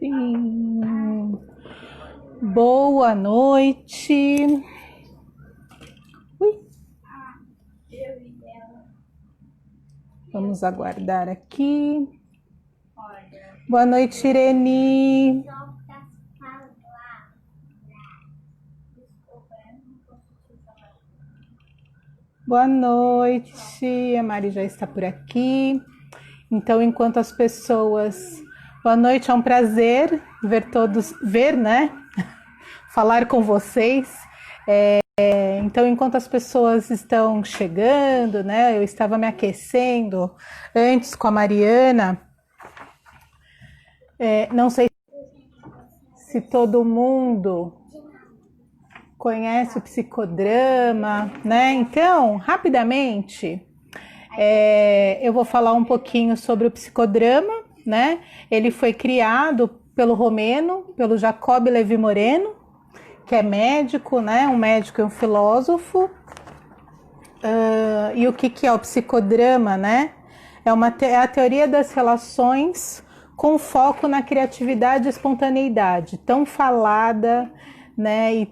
Sim. Boa noite. Ui. Vamos aguardar aqui. Boa noite, Irene. Boa noite. A Mari já está por aqui. Então, enquanto as pessoas... Boa noite, é um prazer ver, né? Falar com vocês. Então, enquanto as pessoas estão chegando, né? Eu estava me aquecendo antes com a Mariana. Não sei se todo mundo conhece o psicodrama, né? Então, rapidamente, eu vou falar um pouquinho sobre o psicodrama, né? Ele foi criado pelo romeno, pelo Jacob Levi Moreno, que é médico, né? Um médico e um filósofo. E o que é o psicodrama, né? É a teoria das relações com foco na criatividade e espontaneidade, tão falada, né?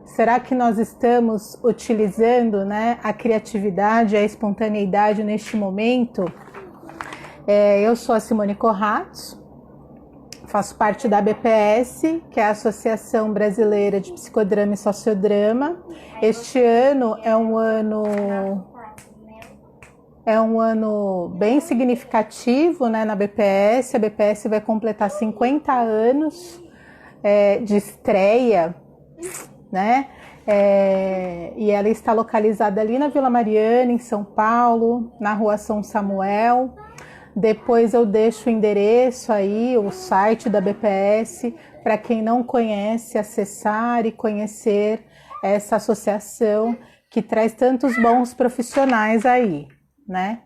Será que nós estamos utilizando, né, a criatividade e a espontaneidade neste momento? Eu sou a Simone Corratos, faço parte da ABPS, que é a Associação Brasileira de Psicodrama e Sociodrama. Este ano é um ano bem significativo, né, na BPS. A BPS vai completar 50 anos de estreia, né? E ela está localizada ali na Vila Mariana, em São Paulo, na Rua São Samuel. Depois eu deixo o endereço aí, o site da BPS, para quem não conhece, acessar e conhecer essa associação que traz tantos bons profissionais aí, né?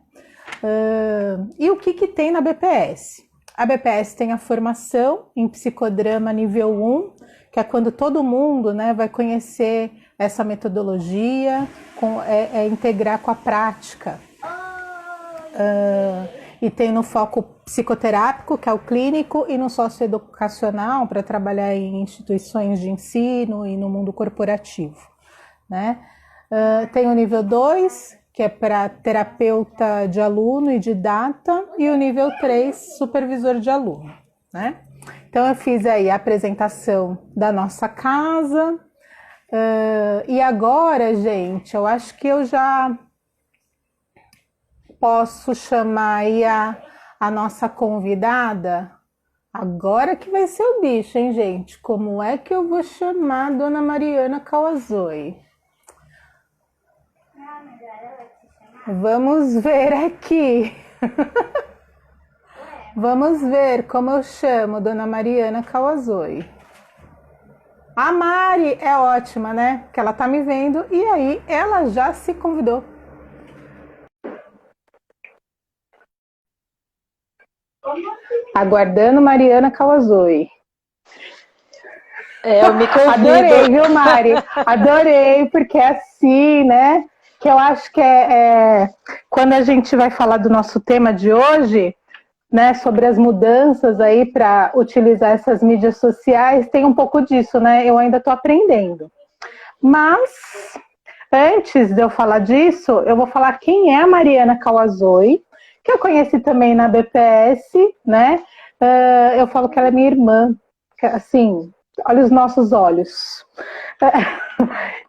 E o que tem na BPS? A BPS tem a formação em psicodrama nível 1, que é quando todo mundo, né, vai conhecer essa metodologia, integrar com a prática. E tem no foco psicoterápico, que é o clínico, e no socioeducacional, para trabalhar em instituições de ensino e no mundo corporativo, né? Tem o nível 2, que é para terapeuta de aluno e didata, e o nível 3, supervisor de aluno, né? Então, eu fiz aí a apresentação da nossa casa, e agora, gente, eu acho que eu já posso chamar aí a nossa convidada. Agora que vai ser o bicho, hein, gente? Como é que eu vou chamar a Dona Mariana Kawazoe? Vamos ver aqui. Vamos ver como eu chamo Dona Mariana Kawazoe. A Mari é ótima, né? Porque ela tá me vendo e aí ela já se convidou. Aguardando Mariana Kawazoe. Eu me convido. Adorei, viu, Mari? Adorei, porque é assim, né? Que eu acho que quando a gente vai falar do nosso tema de hoje, né, sobre as mudanças aí para utilizar essas mídias sociais, tem um pouco disso, né? Eu ainda estou aprendendo. Mas, antes de eu falar disso, eu vou falar quem é a Mariana Kawazoe, que eu conheci também na BPS, né? Eu falo que ela é minha irmã, assim, olha os nossos olhos.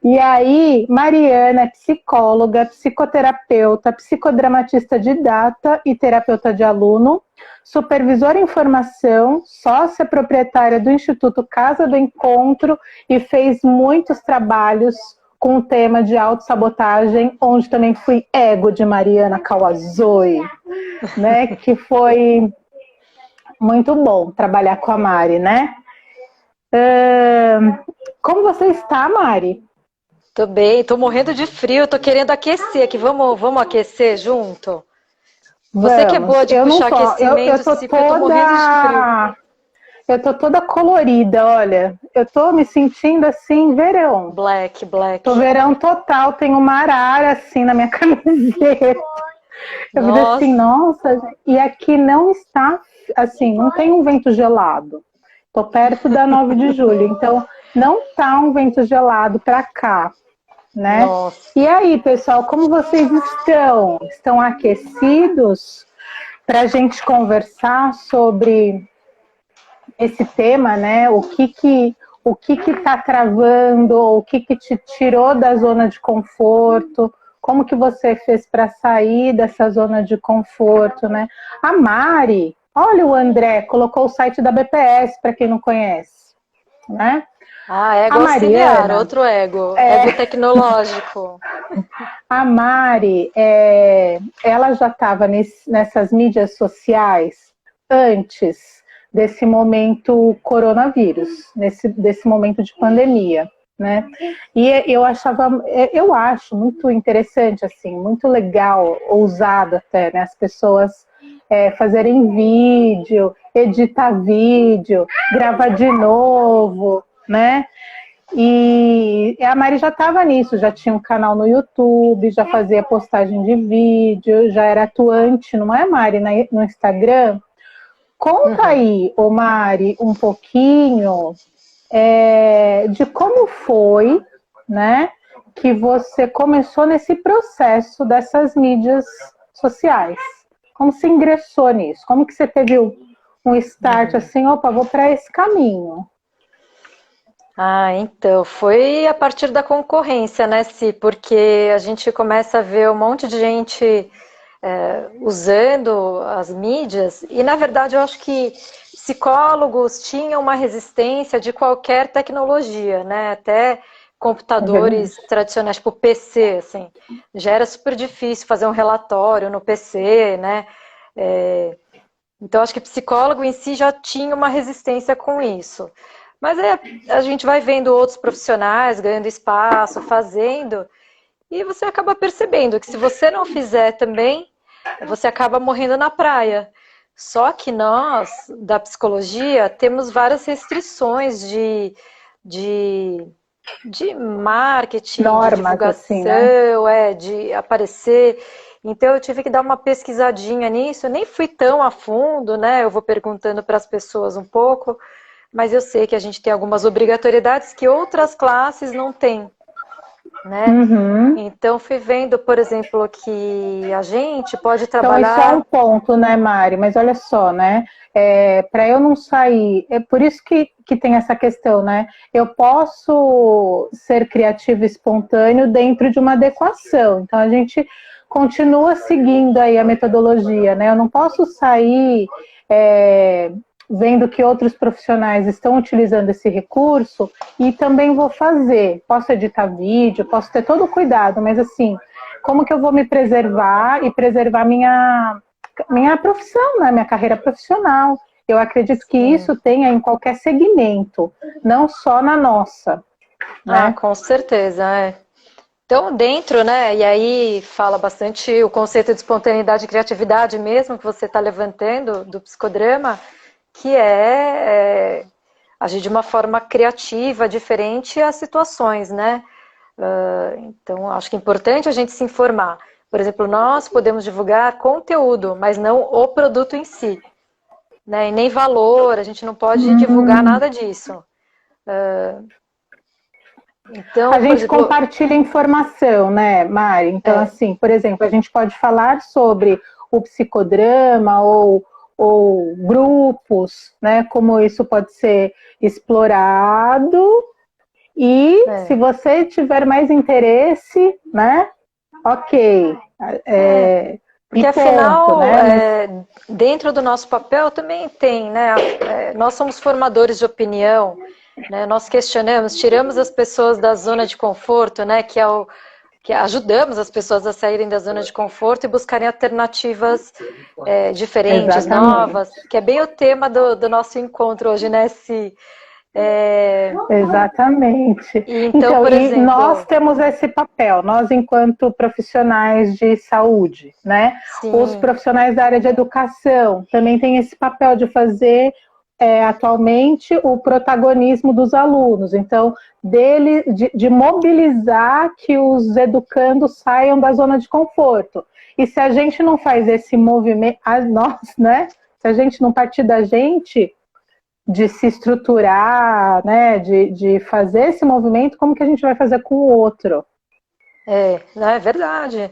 E aí, Mariana é psicóloga, psicoterapeuta, psicodramatista didata e terapeuta de aluno, supervisora em formação, sócia proprietária do Instituto Casa do Encontro e fez muitos trabalhos com o tema de autossabotagem, onde também fui ego de Mariana Kawazoe, né? Que foi muito bom trabalhar com a Mari, né? Como você está, Mari? Tô bem, tô morrendo de frio, tô querendo aquecer aqui. Vamos aquecer junto? Você que é boa de puxar aquecimento, porque eu tô morrendo de frio. Eu tô toda colorida, olha. Eu tô me sentindo assim, verão. Black. Tô verão total, tem uma arara assim na minha camiseta. Eu vi assim, nossa, gente. E aqui não está assim, não tem um vento gelado. Estou perto da 9 de julho, então não tá um vento gelado para cá, né? Nossa. E aí, pessoal, como vocês estão? Estão aquecidos para a gente conversar sobre esse tema, né? O que está travando, o que te tirou da zona de conforto? Como que você fez para sair dessa zona de conforto, né? A Mari, olha o André, colocou o site da BPS, para quem não conhece, né? Ah, ego auxiliar, outro ego, ego tecnológico. A Mari, ela já estava nessas mídias sociais antes desse momento coronavírus, desse momento de pandemia, né? E eu acho muito interessante, assim, muito legal, ousado até, né? As pessoas fazerem vídeo, editar vídeo, gravar de novo, né? E a Mari já estava nisso, já tinha um canal no YouTube, já fazia postagem de vídeo, já era atuante, não é, Mari, no Instagram? Conta aí, ô Mari, um pouquinho de como foi, né, que você começou nesse processo dessas mídias sociais. Como você ingressou nisso? Como que você teve um start assim, opa, vou para esse caminho? Ah, então, foi a partir da concorrência, né, Si? Porque a gente começa a ver um monte de gente usando as mídias, e na verdade eu acho que psicólogos tinham uma resistência de qualquer tecnologia, né? Até computadores tradicionais, tipo PC, assim, já era super difícil fazer um relatório no PC, né? Então acho que psicólogo em si já tinha uma resistência com isso. Mas a gente vai vendo outros profissionais ganhando espaço, fazendo, e você acaba percebendo que se você não fizer também, você acaba morrendo na praia. Só que nós, da psicologia, temos várias restrições de marketing, normas, de divulgação, assim, né? de aparecer. Então eu tive que dar uma pesquisadinha nisso, eu nem fui tão a fundo, né? Eu vou perguntando para as pessoas um pouco, mas eu sei que a gente tem algumas obrigatoriedades que outras classes não têm, né? Então fui vendo, por exemplo, que a gente pode trabalhar... Então isso é um ponto, né, Mari? Mas olha só, né? Para eu não sair, é por isso que tem essa questão, né? Eu posso ser criativo e espontâneo dentro de uma adequação. Então a gente continua seguindo aí a metodologia, né? Eu não posso sair vendo que outros profissionais estão utilizando esse recurso e também vou fazer. Posso editar vídeo, posso ter todo o cuidado, mas assim, como que eu vou me preservar e preservar minha profissão, né? Minha carreira profissional? Eu acredito que isso tenha em qualquer segmento, não só na nossa. Né? Ah, com certeza, Então, dentro, né, e aí fala bastante o conceito de espontaneidade e criatividade mesmo, que você está levantando, do psicodrama, que é agir de uma forma criativa, diferente às situações, né? Então, acho que é importante a gente se informar. Por exemplo, nós podemos divulgar conteúdo, mas não o produto em si, né? E nem valor, a gente não pode divulgar nada disso. Então, a gente compartilha informação, né, Mari? Então, assim, por exemplo, a gente pode falar sobre o psicodrama ou grupos, né? Como isso pode ser explorado. E se você tiver mais interesse, né? Ok. Porque afinal, né? Dentro do nosso papel também tem, né? Nós somos formadores de opinião, né? Nós questionamos, tiramos as pessoas da zona de conforto, né? Que ajudamos as pessoas a saírem da zona de conforto e buscarem alternativas diferentes, Exatamente. novas, que é bem o tema do nosso encontro hoje, né, Si? Exatamente. Então, por exemplo, nós temos esse papel, nós enquanto profissionais de saúde, né? Sim. Os profissionais da área de educação também têm esse papel de fazer atualmente o protagonismo dos alunos, então de mobilizar que os educandos saiam da zona de conforto. E se a gente não faz esse movimento, nós, né? Se a gente não partir da gente, de se estruturar, né, de fazer esse movimento, como que a gente vai fazer com o outro? Não é verdade.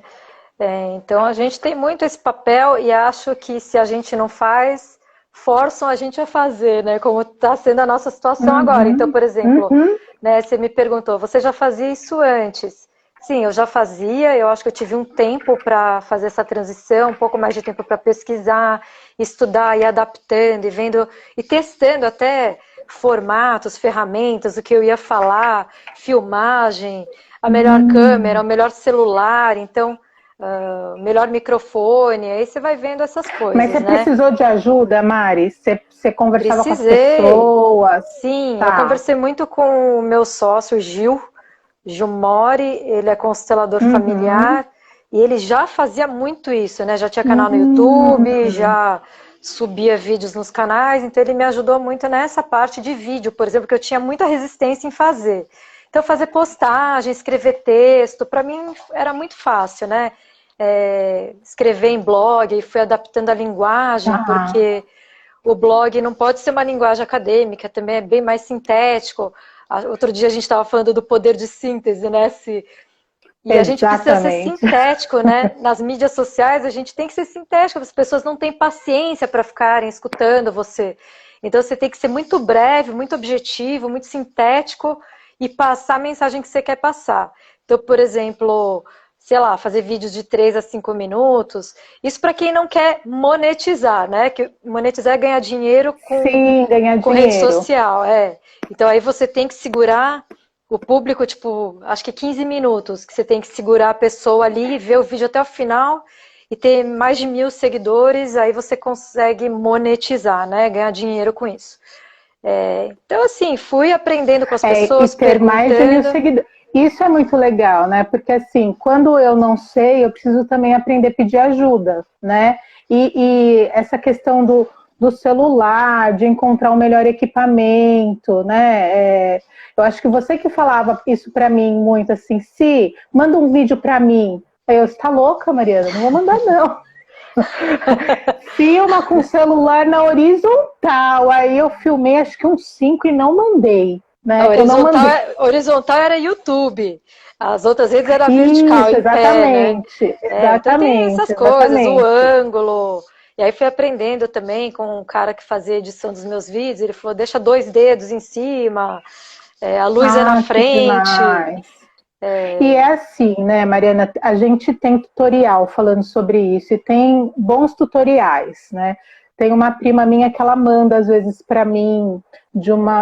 Então a gente tem muito esse papel e acho que se a gente não faz, forçam a gente a fazer, né? Como está sendo a nossa situação agora. Então, por exemplo, né, você me perguntou, você já fazia isso antes? Sim, eu já fazia, eu acho que eu tive um tempo para fazer essa transição, um pouco mais de tempo para pesquisar, estudar e adaptando e vendo e testando até formatos, ferramentas, o que eu ia falar, filmagem, a melhor câmera, o melhor celular, então, melhor microfone, aí você vai vendo essas coisas, Mas você né? precisou de ajuda, Mari? Você conversava com as Precisei. pessoas? Sim, Tá. eu conversei muito com o meu sócio, Gil Mori, ele é constelador familiar, e ele já fazia muito isso, né? Já tinha canal no YouTube, já subia vídeos nos canais, então ele me ajudou muito nessa parte de vídeo, por exemplo, que eu tinha muita resistência em fazer. Então, fazer postagem, escrever texto, para mim era muito fácil, né? Escrever em blog, e fui adaptando a linguagem, porque o blog não pode ser uma linguagem acadêmica, também é bem mais sintético. Outro dia a gente estava falando do poder de síntese, né? E a gente precisa ser sintético, né? Nas mídias sociais a gente tem que ser sintético, as pessoas não têm paciência para ficarem escutando você. Então você tem que ser muito breve, muito objetivo, muito sintético e passar a mensagem que você quer passar. Então, por exemplo, sei lá, fazer vídeos de 3 a 5 minutos. Isso para quem não quer monetizar, né? Que monetizar é ganhar dinheiro com rede social, Então aí você tem que segurar o público, tipo, acho que 15 minutos, que você tem que segurar a pessoa ali, ver o vídeo até o final e ter mais de 1.000 seguidores, aí você consegue monetizar, né? Ganhar dinheiro com isso. Então, assim, fui aprendendo com as pessoas, e ter mais de 1.000 seguidores. Isso é muito legal, né? Porque assim, quando eu não sei, eu preciso também aprender a pedir ajuda, né? E essa questão do celular, de encontrar o melhor equipamento, né? Eu acho que você que falava isso para mim muito assim, se manda um vídeo para mim. Aí eu, você tá louca, Mariana? Não vou mandar, não. Filma com o celular na horizontal. Aí eu filmei acho que uns 5 e não mandei. Né? Horizontal era YouTube. As outras redes era vertical, isso, exatamente, pé, né? Exatamente. Então tem essas coisas, o ângulo. E aí fui aprendendo também com um cara que fazia edição dos meus vídeos. Ele falou, deixa 2 dedos em cima, a luz é na frente. E é assim, né, Mariana? A gente tem tutorial falando sobre isso e tem bons tutoriais, né? Tem uma prima minha que ela manda às vezes para mim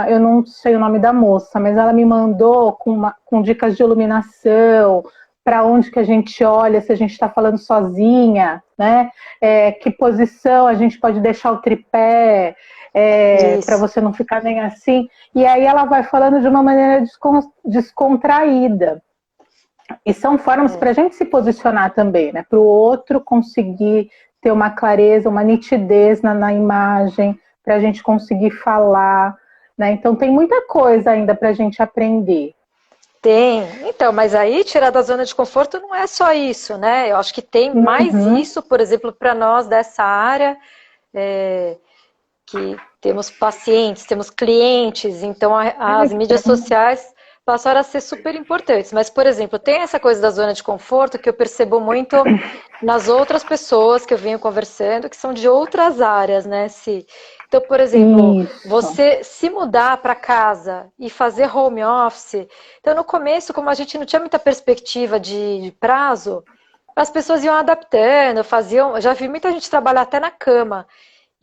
eu não sei o nome da moça, mas ela me mandou com dicas de iluminação, para onde que a gente olha, se a gente está falando sozinha, né? Que posição a gente pode deixar o tripé, para você não ficar nem assim. E aí ela vai falando de uma maneira descontraída. E são formas para a gente se posicionar também, né? Para o outro conseguir ter uma clareza, uma nitidez na imagem, para a gente conseguir falar, né? Então tem muita coisa ainda para a gente aprender. Tem. Então, mas aí tirar da zona de conforto não é só isso, né? Eu acho que tem mais isso, por exemplo, para nós dessa área, que temos pacientes, temos clientes, então as mídias sociais passaram a ser super importantes. Mas, por exemplo, tem essa coisa da zona de conforto que eu percebo muito nas outras pessoas que eu venho conversando, que são de outras áreas, né? Então, por exemplo, você se mudar para casa e fazer home office. Então, no começo, como a gente não tinha muita perspectiva de prazo, as pessoas iam adaptando, já vi muita gente trabalhar até na cama.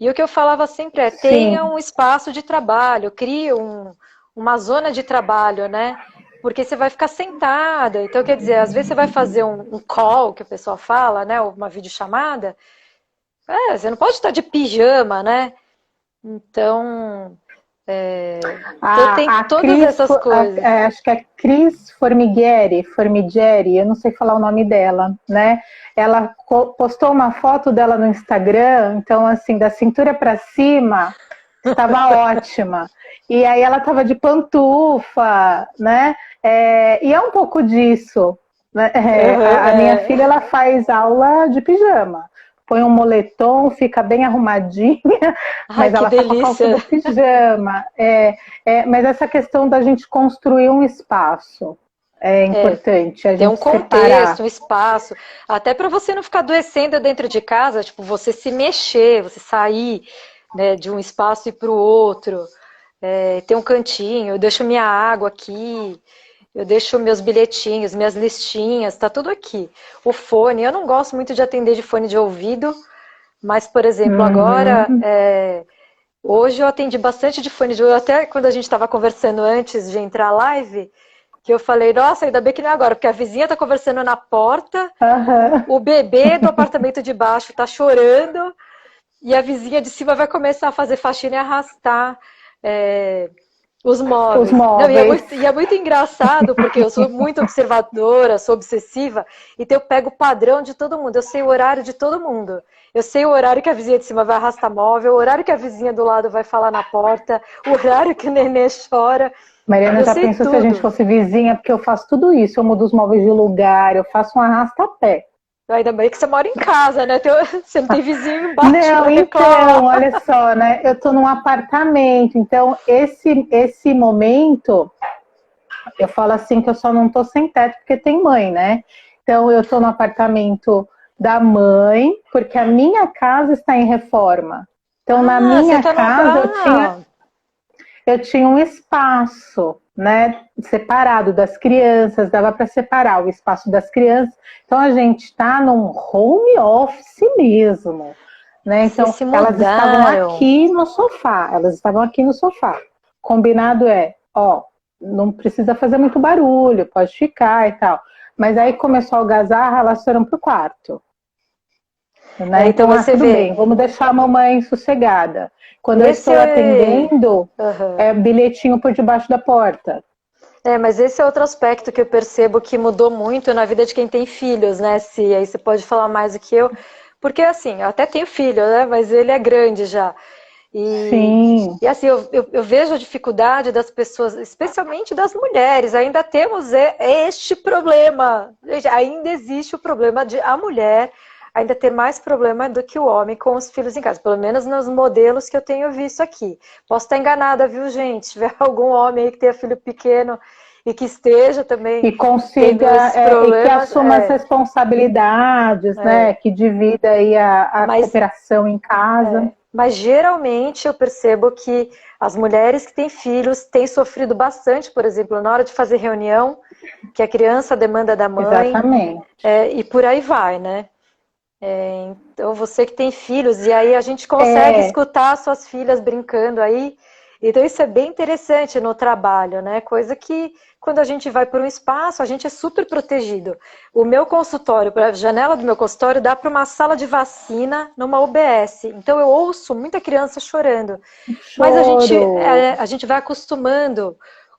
E o que eu falava sempre tenha um espaço de trabalho, crie uma zona de trabalho, né? Porque você vai ficar sentada. Então, quer dizer, às vezes você vai fazer um call, que o pessoal fala, né? Ou uma videochamada. Você não pode estar de pijama, né? Então, tem todas essas coisas. Acho que é Cris Formigeri, eu não sei falar o nome dela, né? Ela postou uma foto dela no Instagram, então assim, da cintura para cima, estava ótima. E aí ela estava de pantufa, né? E é um pouco disso. Né? A minha filha, ela faz aula de pijama. põe um moletom, fica bem arrumadinha, Ai, mas que ela tá com a calça delícia. do pijama. Mas essa questão da gente construir um espaço é importante, a Ter um gente contexto, separar. um espaço, até para você não ficar adoecendo dentro de casa, tipo, você se mexer, você sair, né, de um espaço e para o outro, ter um cantinho, eu deixo minha água aqui, eu deixo meus bilhetinhos, minhas listinhas, tá tudo aqui. O fone, eu não gosto muito de atender de fone de ouvido, mas, por exemplo, agora, Uhum. hoje eu atendi bastante de fone de ouvido, até quando a gente estava conversando antes de entrar a live, que eu falei, nossa, ainda bem que não é agora, porque a vizinha tá conversando na porta, Aham. o bebê do apartamento de baixo tá chorando, e a vizinha de cima vai começar a fazer faxina e arrastar os Os móveis. Não, móveis. e é muito engraçado, porque eu sou muito observadora, sou obsessiva, então eu pego o padrão de todo mundo, eu sei o horário de todo mundo. Eu sei o horário que a vizinha de cima vai arrastar móvel, o horário que a vizinha do lado vai falar na porta, o horário que o nenê chora. Mariana Eu já sei pensou se a gente tudo. fosse vizinha, porque eu faço tudo isso, eu mudo os móveis de lugar, eu faço um arrasta-pé. Ainda bem que você mora em casa, né? Você não tem vizinho embaixo Não, para então, reclamar. olha só, né? Eu tô num apartamento, então esse momento, eu falo assim que eu só não tô sem teto porque tem mãe, né? Então eu tô no apartamento da mãe, porque a minha casa está em reforma. Então na Ah, você minha tá no. casa Ah, eu tinha um espaço, né, separado das crianças, dava para separar o espaço das crianças. Então a gente está num home office mesmo, né? vocês Então se elas estavam mudaram. aqui no sofá, elas estavam aqui no sofá. Combinado ó, não precisa fazer muito barulho, pode ficar e tal. Mas aí começou a algazarra, elas foram pro quarto. Né? Então Então, você tudo vê, bem, vamos deixar a mamãe sossegada. Quando eu esse estou é. atendendo, Aham. é bilhetinho por debaixo da porta. Mas esse é outro aspecto que eu percebo que mudou muito na vida de quem tem filhos, né, Si? Aí você pode falar mais do que eu. Porque, assim, eu até tenho filho, né? Mas ele é grande já. E, Sim, e assim, eu vejo a dificuldade das pessoas, especialmente das mulheres. Ainda temos este problema. Gente, ainda existe o problema de a mulher ainda ter mais problema do que o homem com os filhos em casa. Pelo menos nos modelos que eu tenho visto aqui. Posso estar enganada, viu, gente? Se tiver algum homem aí que tenha filho pequeno e que esteja também e consiga, tendo esses e que problemas, assuma as responsabilidades, né? é. Que divida aí a Mas cooperação em casa. Mas geralmente eu percebo que as mulheres que têm filhos têm sofrido bastante, por exemplo, na hora de fazer reunião, que a criança demanda da mãe, Exatamente. e por aí vai, né? Então você que tem filhos, e aí a gente consegue É, escutar suas filhas brincando aí. Então isso é bem interessante no trabalho, né? Coisa que quando a gente vai para um espaço, a gente é super protegido. O meu consultório, a janela do meu consultório dá para uma sala de vacina numa UBS. Então eu ouço muita criança chorando. Mas choro. a gente vai acostumando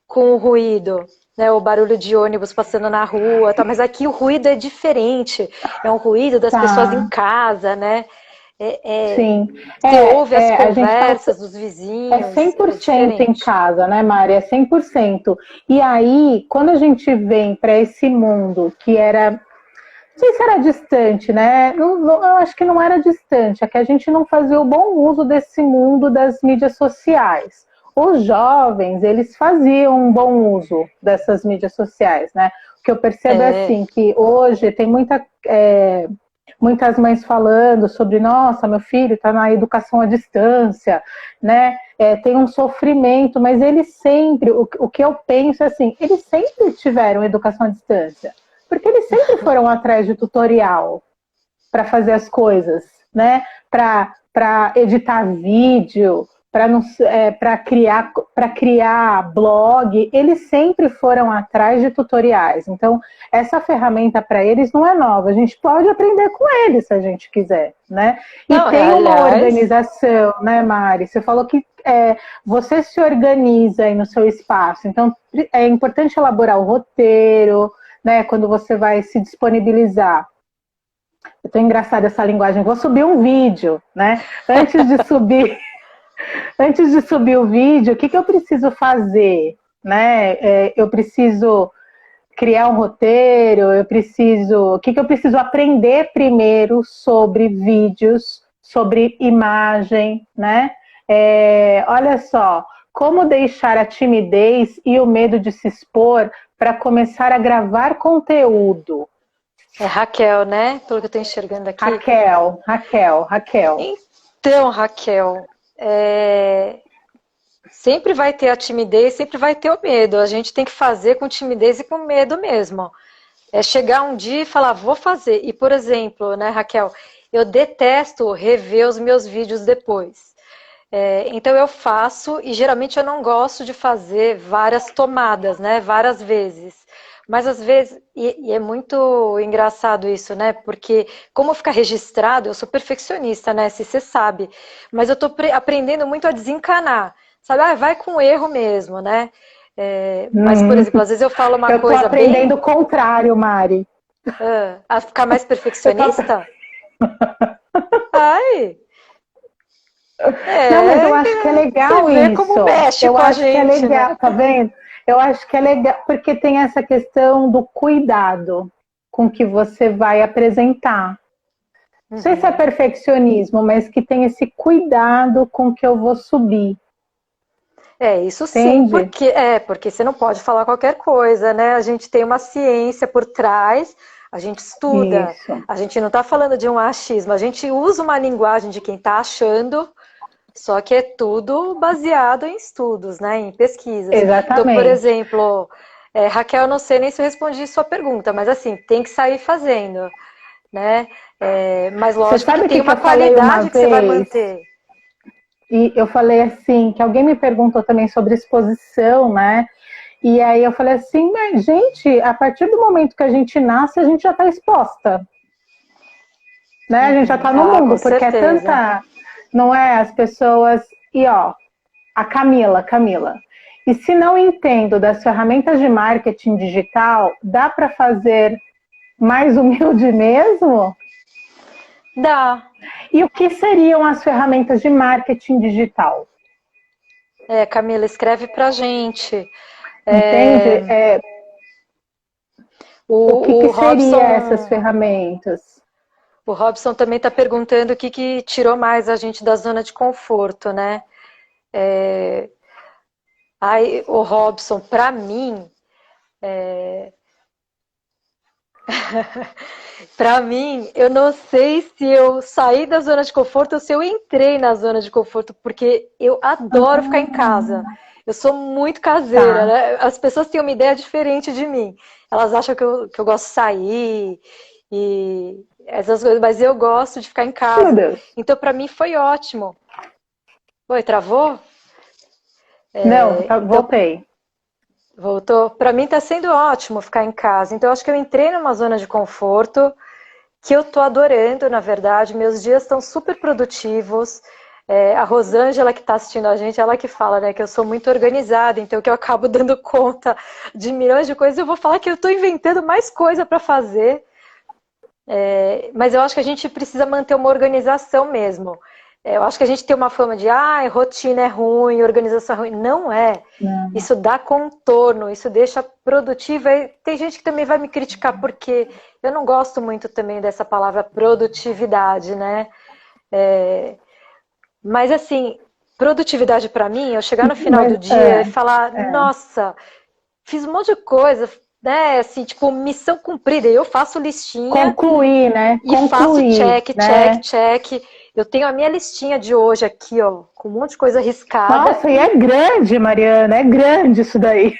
com o ruído, né? O barulho de ônibus passando na rua, tá? Mas aqui o ruído é diferente. É um ruído das pessoas em Tá, casa, né? sim. Você ouve as A gente conversas passa. dos É vizinhos, é 100% em diferente. casa, né, Mari? É 100%. E aí, quando a gente vem para esse mundo que era. Não sei se era distante, né? Eu acho que não era distante, é que a gente não fazia o bom uso desse mundo das mídias sociais. Os jovens, eles faziam um bom uso dessas mídias sociais, né? O que eu percebo é É, assim, que hoje tem muitas mães falando sobre, nossa, meu filho está na educação à distância, né? Tem um sofrimento, mas eles sempre, o que eu penso é assim, eles sempre tiveram educação à distância, porque eles sempre foram atrás de tutorial para fazer as coisas, né? Para editar vídeo, para criar blog, eles sempre foram atrás de tutoriais. Então, essa ferramenta para eles não é nova. A gente pode aprender com eles se a gente quiser, né? E não, tem uma aliás, organização, né, Mari? Você falou que você se organiza aí no seu espaço. Então, é importante elaborar o roteiro, né? Quando você vai se disponibilizar. Eu tô engraçada essa linguagem. Vou subir um vídeo, né? Antes de subir o vídeo, o que eu preciso fazer? Né? Eu preciso criar um roteiro, o que eu preciso aprender primeiro sobre vídeos, sobre imagem, né? Olha só, como deixar a timidez e o medo de se expor para começar a gravar conteúdo. É Raquel, né? Pelo que eu estou enxergando aqui. Raquel. Então, Raquel, sempre vai ter a timidez, sempre vai ter o medo. A gente tem que fazer com timidez e com medo mesmo. É chegar um dia e falar, vou fazer. E, por exemplo, né, Raquel, eu detesto rever os meus vídeos depois. Então eu faço, e geralmente eu não gosto de fazer várias tomadas, né, várias vezes. Mas às vezes, e é muito engraçado isso, né, porque como fica registrado, eu sou perfeccionista, né, se você sabe, mas eu tô aprendendo muito a desencanar, sabe, vai com erro mesmo, né. Mas, por exemplo, às vezes eu falo uma coisa bem... Eu tô aprendendo o contrário, Mari. A ficar mais perfeccionista? Ai... Não, mas eu acho que é legal você vê isso. Como mexe eu com a acho gente, que é legal, né? tá vendo? Eu acho que é legal, porque tem essa questão do cuidado com que você vai apresentar. Não sei se é perfeccionismo, mas que tem esse cuidado com que eu vou subir. Isso sim, porque você não pode falar qualquer coisa, né? A gente tem uma ciência por trás, a gente estuda, Isso. A gente não está falando de um achismo, a gente usa uma linguagem de quem está achando, só que é tudo baseado em estudos, né? Em pesquisas. Exatamente. Então, por exemplo, Raquel, eu não sei nem se eu respondi sua pergunta, mas assim, tem que sair fazendo, né? Mas lógico que tem uma qualidade que você vai manter. E eu falei assim, que alguém me perguntou também sobre exposição, né? E aí eu falei assim, mas gente, a partir do momento que a gente nasce, a gente já está exposta. Né? A gente já está no mundo, porque certeza. é tanta... Não é? As pessoas... E ó, a Camila. E se não entendo das ferramentas de marketing digital, dá para fazer mais humilde mesmo? Dá. E o que seriam as ferramentas de marketing digital? Camila, escreve pra gente. Entende? O que Robson, seria essas ferramentas? O Robson também está perguntando o que tirou mais a gente da zona de conforto, né? O Robson, para mim, para mim, eu não sei se eu saí da zona de conforto ou se eu entrei na zona de conforto, porque eu adoro ficar em casa. Eu sou muito caseira, né? As pessoas têm uma ideia diferente de mim. Elas acham que eu gosto de sair e essas coisas, mas eu gosto de ficar em casa. Então, para mim, foi ótimo. Oi, travou? Não, voltei. Voltou? Para mim está sendo ótimo ficar em casa. Então, eu acho que eu entrei numa zona de conforto que eu tô adorando, na verdade. Meus dias estão super produtivos. A Rosângela, que está assistindo a gente, ela que fala, né, que eu sou muito organizada, então que eu acabo dando conta de milhões de coisas. Eu vou falar que eu estou inventando mais coisa para fazer. Mas eu acho que a gente precisa manter uma organização mesmo. Eu acho que a gente tem uma fama de rotina é ruim, organização é ruim. Não é. Não. Isso dá contorno, isso deixa produtiva. E tem gente que também vai me criticar, porque eu não gosto muito também dessa palavra produtividade, né? Mas assim, produtividade para mim, eu chegar no final do dia e falar, nossa, fiz um monte de coisa, né, assim, tipo, missão cumprida, eu faço listinha. Concluir, né? E faço check. Eu tenho a minha listinha de hoje aqui, ó, com um monte de coisa riscada. Nossa, e é grande, Mariana, é grande isso daí.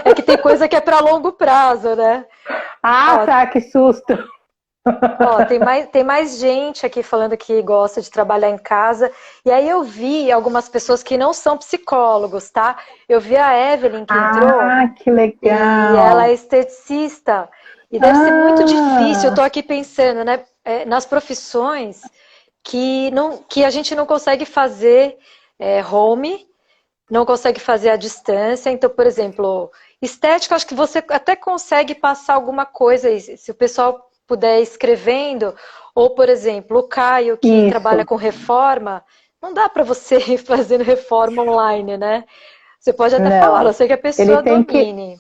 É que tem coisa que é para longo prazo, né? Tá, que susto. Ó, tem mais gente aqui falando que gosta de trabalhar em casa. E aí eu vi algumas pessoas que não são psicólogos, tá? Eu vi a Evelyn que entrou. Que legal. E ela é esteticista. E deve ser muito difícil, eu tô aqui pensando, né? Nas profissões que a gente não consegue fazer home, não consegue fazer à distância. Então, por exemplo, estética, acho que você até consegue passar alguma coisa aí, se o pessoal puder ir escrevendo, ou, por exemplo, o Caio, que trabalha com reforma, não dá para você ir fazendo reforma online, né? Você pode até falar, eu sei que a pessoa domine.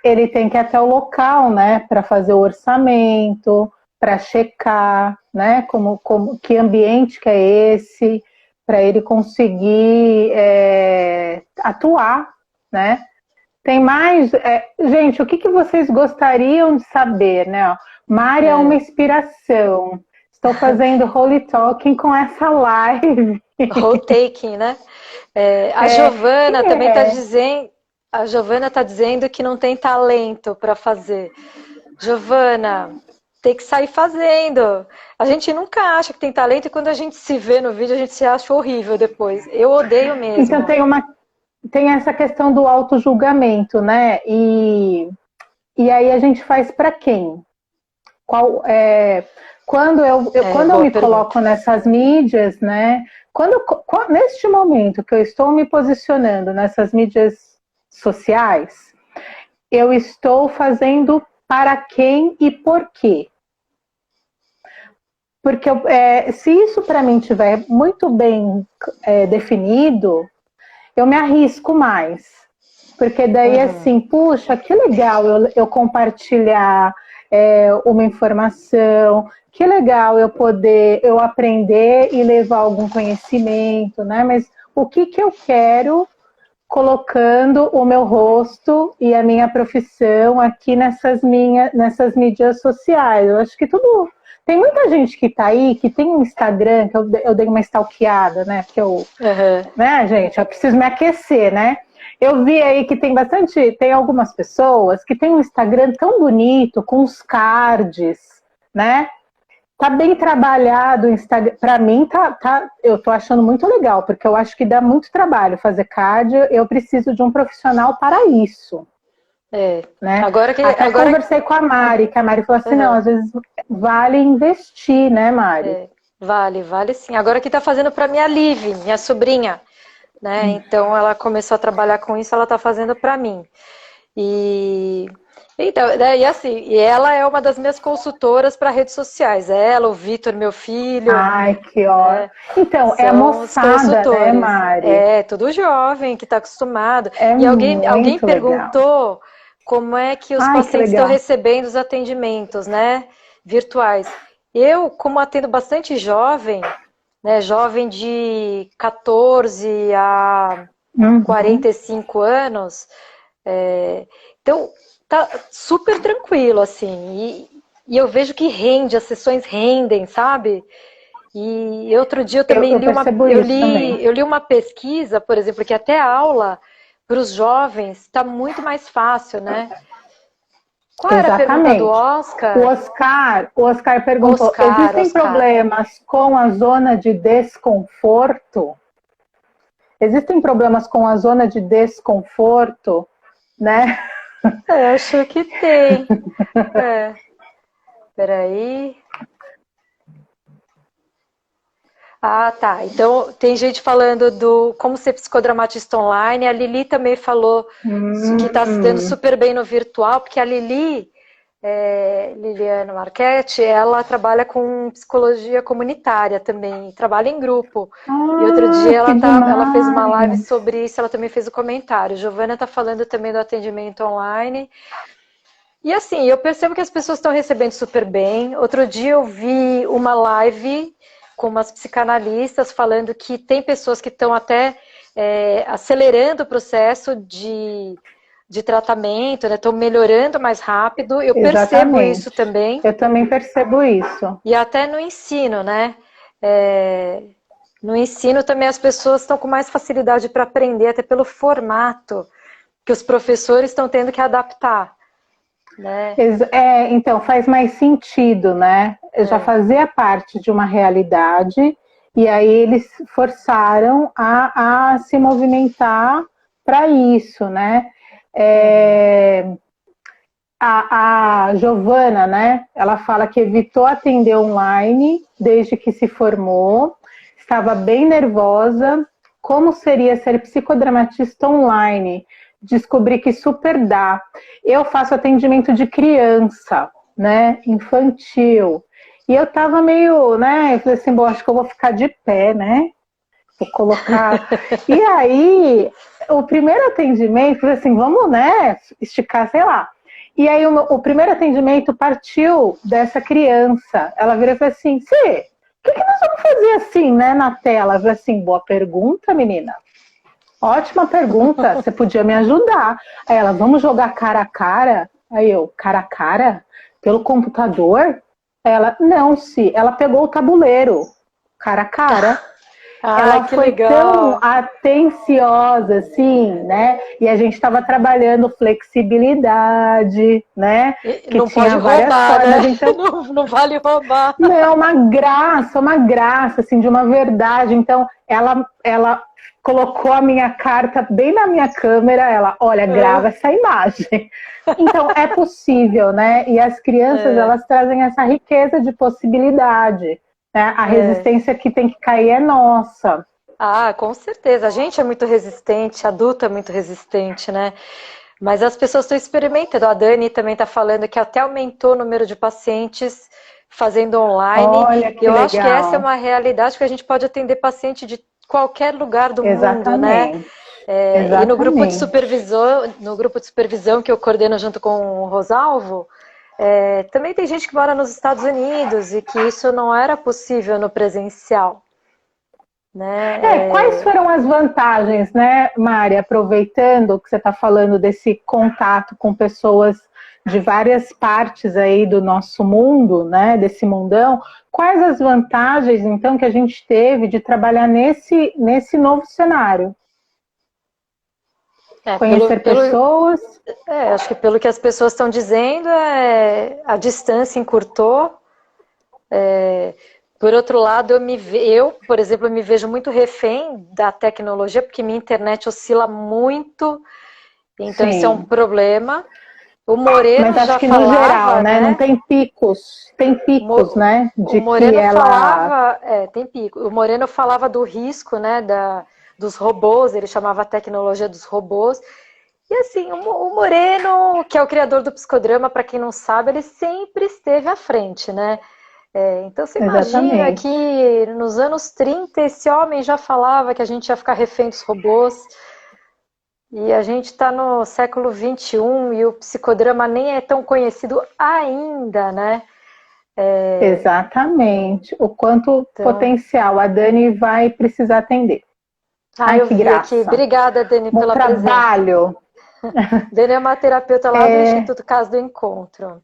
ele tem que ir até o local, né, para fazer o orçamento, para checar, né, que ambiente que é esse, para ele conseguir atuar, né? Tem mais, gente, o que vocês gostariam de saber, né? Ó, Mari é uma inspiração. Estou fazendo Holy Talking com essa live. Whole taking, né? A Giovana também está dizendo. A Giovana está dizendo que não tem talento para fazer. Giovana, tem que sair fazendo. A gente nunca acha que tem talento e quando a gente se vê no vídeo a gente se acha horrível depois. Eu odeio mesmo. Então tem essa questão do auto-julgamento, né? E aí a gente faz para quem? Quando eu me coloco nessas mídias, né? Neste momento que eu estou me posicionando nessas mídias sociais, eu estou fazendo para quem e por quê? Porque se isso para mim estiver muito bem definido, eu me arrisco mais. Porque daí, assim, puxa, que legal eu compartilhar uma informação, que legal eu aprender e levar algum conhecimento, né? Mas o que eu quero colocando o meu rosto e a minha profissão aqui nessas mídias sociais? Eu acho que tudo... Tem muita gente que tá aí, que tem um Instagram, que eu dei uma stalkeada, né? Porque né, gente, eu preciso me aquecer, né? Eu vi aí que tem algumas pessoas que tem um Instagram tão bonito, com os cards, né? Tá bem trabalhado o Instagram. Pra mim, eu tô achando muito legal, porque eu acho que dá muito trabalho fazer card. Eu preciso de um profissional para isso. Né? Agora conversei com a Mari, que a Mari falou assim, não, às vezes vale investir, né, Mari? Vale sim. Agora que tá fazendo para minha Liv, minha sobrinha, né? Então ela começou a trabalhar com isso, ela tá fazendo para mim. Então, e ela é uma das minhas consultoras para redes sociais. Ela, o Vitor, meu filho. Ai, que ótimo. Então, é moçada, né, Mari? Tudo jovem, que está acostumado. E alguém perguntou como é que os pacientes estão recebendo os atendimentos, né, virtuais. Eu, como atendo bastante jovem, né, jovem de 14 a 45 anos, então tá super tranquilo, assim, e eu vejo que as sessões rendem, sabe? E outro dia eu também eu li uma pesquisa, por exemplo, que até a aula para os jovens está muito mais fácil, né? Qual era a pergunta do Oscar? O Oscar perguntou, existem problemas com a zona de desconforto? Existem problemas com a zona de desconforto, né? Eu acho que tem. Peraí. Ah, tá. Então, tem gente falando do como ser psicodramatista online. A Lili também falou que está se dando super bem no virtual, porque a Liliana Marchetti, ela trabalha com psicologia comunitária também, trabalha em grupo. E outro dia ela fez uma live sobre isso, ela também fez o comentário. Giovana está falando também do atendimento online. E assim, eu percebo que as pessoas estão recebendo super bem. Outro dia eu vi uma live com umas psicanalistas falando que tem pessoas que estão até acelerando o processo de tratamento, né? Estão melhorando mais rápido. Eu percebo isso também. Eu também percebo isso. E até no ensino, né? No ensino também as pessoas estão com mais facilidade para aprender, até pelo formato que os professores estão tendo que adaptar. Né? Então, faz mais sentido, né? Já fazia parte de uma realidade e aí eles forçaram a se movimentar para isso, né? A Giovana, né? Ela fala que evitou atender online desde que se formou, estava bem nervosa. Como seria ser psicodramatista online? Descobri que super dá. Eu faço atendimento de criança, né, infantil. E eu tava meio, né, eu falei assim, bom, acho que eu vou ficar de pé, né? Vou colocar. E aí, o primeiro atendimento, falei assim, vamos, né, esticar, sei lá. E aí o primeiro atendimento partiu dessa criança. Ela virou e falou assim, Fê, o que nós vamos fazer assim, né, na tela? Eu falei assim, boa pergunta, menina. Ótima pergunta, você podia me ajudar. Aí ela, vamos jogar cara a cara? Aí eu, cara a cara? Pelo computador? Ela, não, se ela pegou o tabuleiro, cara a cara. Ela que foi legal. tão atenciosa, assim, né? E a gente estava trabalhando flexibilidade, né? Que não tinha pode várias roubar, formas. né? Então, Não vale roubar. não, uma graça, assim, de uma verdade. Então, ela colocou a minha carta bem na minha câmera. Ela, olha, grava essa imagem. Então, é possível, né? E as crianças, elas trazem essa riqueza de possibilidade. Né? A resistência que tem que cair é nossa. Ah, com certeza. A gente é muito resistente, adulto é muito resistente, né? Mas as pessoas estão experimentando. A Dani também está falando que até aumentou o número de pacientes fazendo online. Olha que Eu legal. acho que essa é uma realidade que a gente pode atender paciente de qualquer lugar do mundo, né? E no grupo de supervisão que eu coordeno junto com o Rosalvo, também tem gente que mora nos Estados Unidos e que isso não era possível no presencial. Né? Quais foram as vantagens, né, Mari, aproveitando que você está falando desse contato com pessoas de várias partes aí do nosso mundo, né, desse mundão, quais as vantagens, então, que a gente teve de trabalhar nesse novo cenário? Conhecer pessoas? Acho que pelo que as pessoas estão dizendo, a distância encurtou. Por outro lado, eu, por exemplo, me vejo muito refém da tecnologia, porque minha internet oscila muito, então Sim. Isso é um problema. O Moreno Mas acho já que falava, no geral, né? Não tem picos, né? De o Moreno falava, tem pico. O Moreno falava do risco, né? Dos robôs, ele chamava a tecnologia dos robôs. E assim, o Moreno, que é o criador do psicodrama, para quem não sabe, ele sempre esteve à frente, né? Então você imagina que nos anos 30 esse homem já falava que a gente ia ficar refém dos robôs. E a gente está no século XXI e o psicodrama nem é tão conhecido ainda, né? Exatamente. O quanto potencial a Dani vai precisar atender. Ai, que graça. Aqui. Obrigada, Dani, pela trabalho. Presença. Dani é uma terapeuta lá do Instituto Casa do Encontro.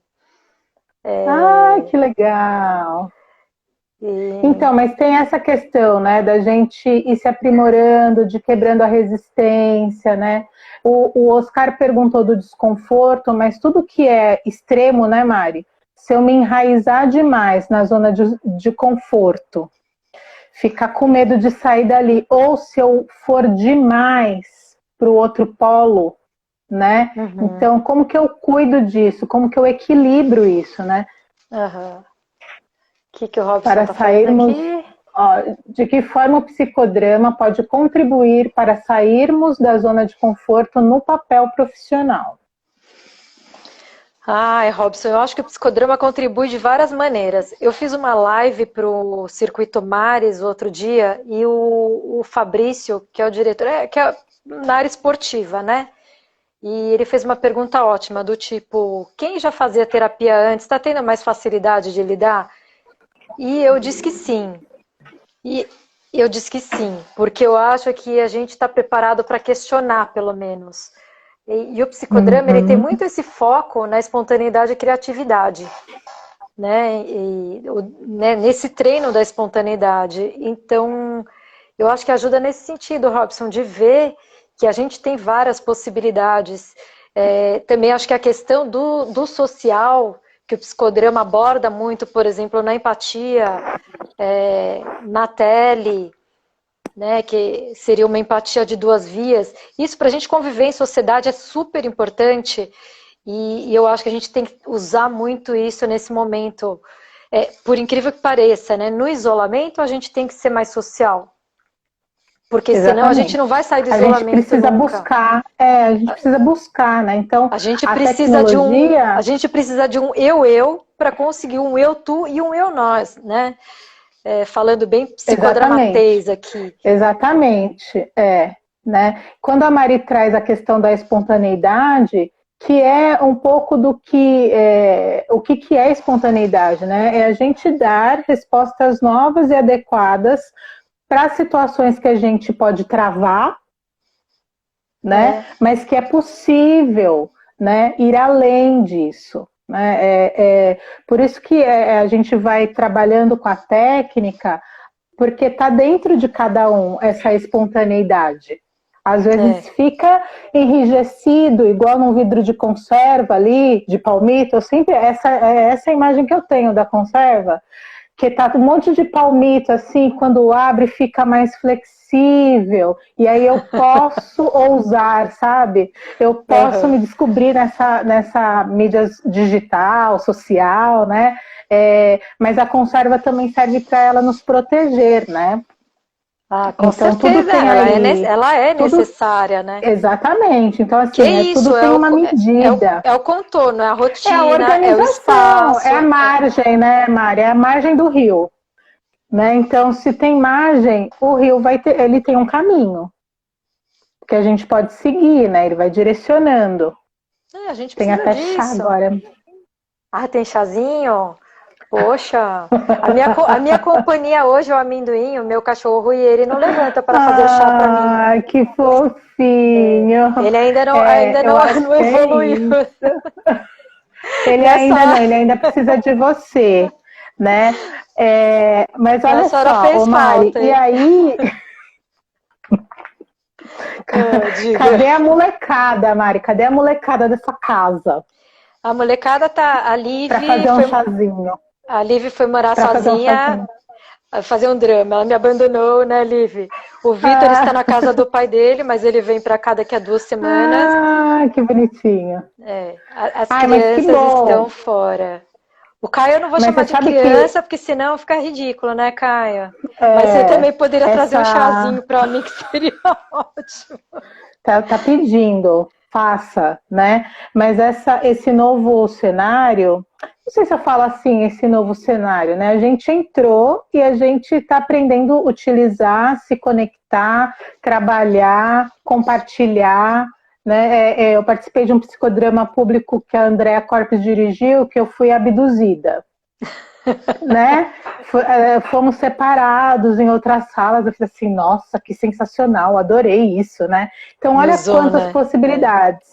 Ai, que legal. Então, mas tem essa questão, né, da gente ir se aprimorando, de quebrando a resistência, né? O Oscar perguntou do desconforto, mas tudo que é extremo, né, Mari? Se eu me enraizar demais na zona de conforto, ficar com medo de sair dali, ou se eu for demais para o outro polo, né? Uhum. Então, como que eu cuido disso? Como que eu equilibro isso, né? Uhum. Que o Robson para sairmos, de que forma o psicodrama pode contribuir para sairmos da zona de conforto no papel profissional? Robson, eu acho que o psicodrama contribui de várias maneiras. Eu fiz uma live para o Circuito Mares outro dia e o Fabrício, que é o diretor, que é na área esportiva, né? E ele fez uma pergunta ótima, do tipo, quem já fazia terapia antes, está tendo mais facilidade de lidar? E eu disse que sim. E eu disse que sim, porque eu acho que a gente está preparado para questionar, pelo menos. E o psicodrama, ele tem muito esse foco na espontaneidade e criatividade, né? Nesse treino da espontaneidade. Então, eu acho que ajuda nesse sentido, Robson, de ver que a gente tem várias possibilidades. Também acho que a questão do social, que o psicodrama aborda muito, por exemplo, na empatia, na tele, né, que seria uma empatia de duas vias. Isso para a gente conviver em sociedade é super importante e eu acho que a gente tem que usar muito isso nesse momento. Por incrível que pareça, né, no isolamento a gente tem que ser mais social. Porque senão a gente não vai sair do isolamento. A gente precisa buscar, a gente precisa buscar, né? Então, a gente precisa de um eu para conseguir um eu tu e um eu nós, né? Falando bem psicodramatês aqui. Exatamente, né? Quando a Mari traz a questão da espontaneidade, que é um pouco do que o que é espontaneidade, né? É a gente dar respostas novas e adequadas para situações que a gente pode travar, né? Mas que é possível, né, ir além disso. Né? Por isso que a gente vai trabalhando com a técnica, porque está dentro de cada um essa espontaneidade. Às vezes fica enrijecido, igual num vidro de conserva ali, de palmito. Eu sempre, essa imagem que eu tenho da conserva, que tá um monte de palmito, assim, quando abre fica mais flexível, e aí eu posso ousar, sabe? Eu posso me descobrir nessa mídia digital, social, né? Mas a conserva também serve para ela nos proteger, né? Com então, certeza, tudo tem aí, ela é tudo, necessária, né? exatamente. Então, Que assim, isso, tudo tem uma medida. é o contorno, é a É a rotina, é o organização, espaço. é a margem, né, Mari? É a margem do rio. Né? Então, se tem margem, o rio ele tem um caminho que a gente pode seguir, né? Ele vai direcionando. A gente Tem precisa até chá disso. agora. Tem chazinho? Poxa, a minha companhia hoje é o amendoim, o meu cachorro, e ele não levanta para fazer o chá para mim. Ah, que fofinho. Ele ainda eu acho não que é evoluiu. isso. Ele ainda precisa de você, né? Mas olha Nessa hora só, fez ô Mari, falta, e hein? aí... Diga. Cadê a molecada, Mari? Cadê a molecada dessa casa? A molecada tá. Para fazer um chazinho. A Liv foi morar Para fazer um sozinha, chazinho. fazer um drama. Ela me abandonou, né, Liv? O Vitor está na casa do pai dele, mas ele vem para cá daqui a 2 semanas. Que bonitinho. As crianças estão fora. O Caio eu não vou chamar de criança, porque senão fica ridículo, né, Caio? Mas você também poderia trazer um chazinho para mim, que seria ótimo. Tá pedindo, faça, né? Mas esse novo cenário, não sei se eu falo assim, esse novo cenário, né? A gente entrou e a gente está aprendendo a utilizar, se conectar, trabalhar, compartilhar, né? Eu participei de um psicodrama público que a Andrea Corpes dirigiu, que eu fui abduzida. Né? Fomos separados em outras salas. Eu falei assim, nossa, que sensacional, adorei isso, né? Então, olha quantas possibilidades.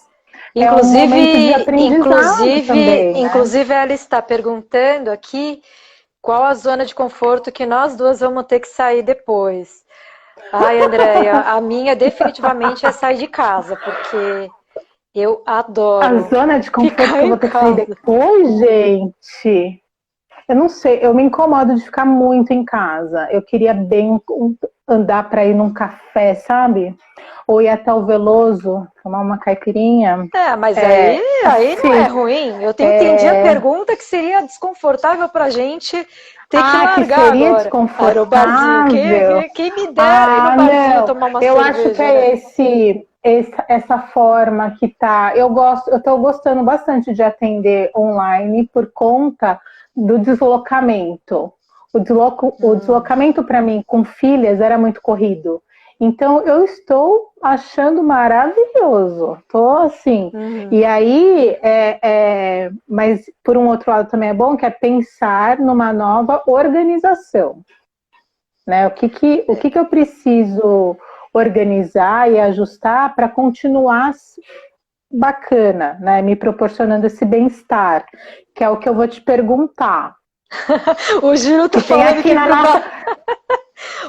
Inclusive, é um momento de aprendizado também, inclusive ela está perguntando aqui qual a zona de conforto que nós duas vamos ter que sair depois. Ai, Andréia, a minha definitivamente é sair de casa, porque eu adoro. A zona de conforto que eu vou ter que sair depois, gente. Eu não sei, eu me incomodo de ficar muito em casa. Eu queria bem andar para ir num café, sabe? Ou ir até o Veloso, tomar uma caipirinha. Mas aí não é ruim. Eu entendi a pergunta que seria desconfortável pra gente ter que largar que seria agora. Desconfortável. Quem me dera ir no barzinho tomar uma cerveja. Eu acho que é essa forma que tá. Eu tô gostando bastante de atender online por conta do deslocamento. O deslocamento para mim com filhas era muito corrido. Então eu estou achando maravilhoso. Tô assim. E aí, mas por um outro lado também é bom, que é pensar numa nova organização. Né? O que eu preciso organizar e ajustar para continuar bacana, né? Me proporcionando esse bem-estar, que é o que eu vou te perguntar. O Júlio tá falando que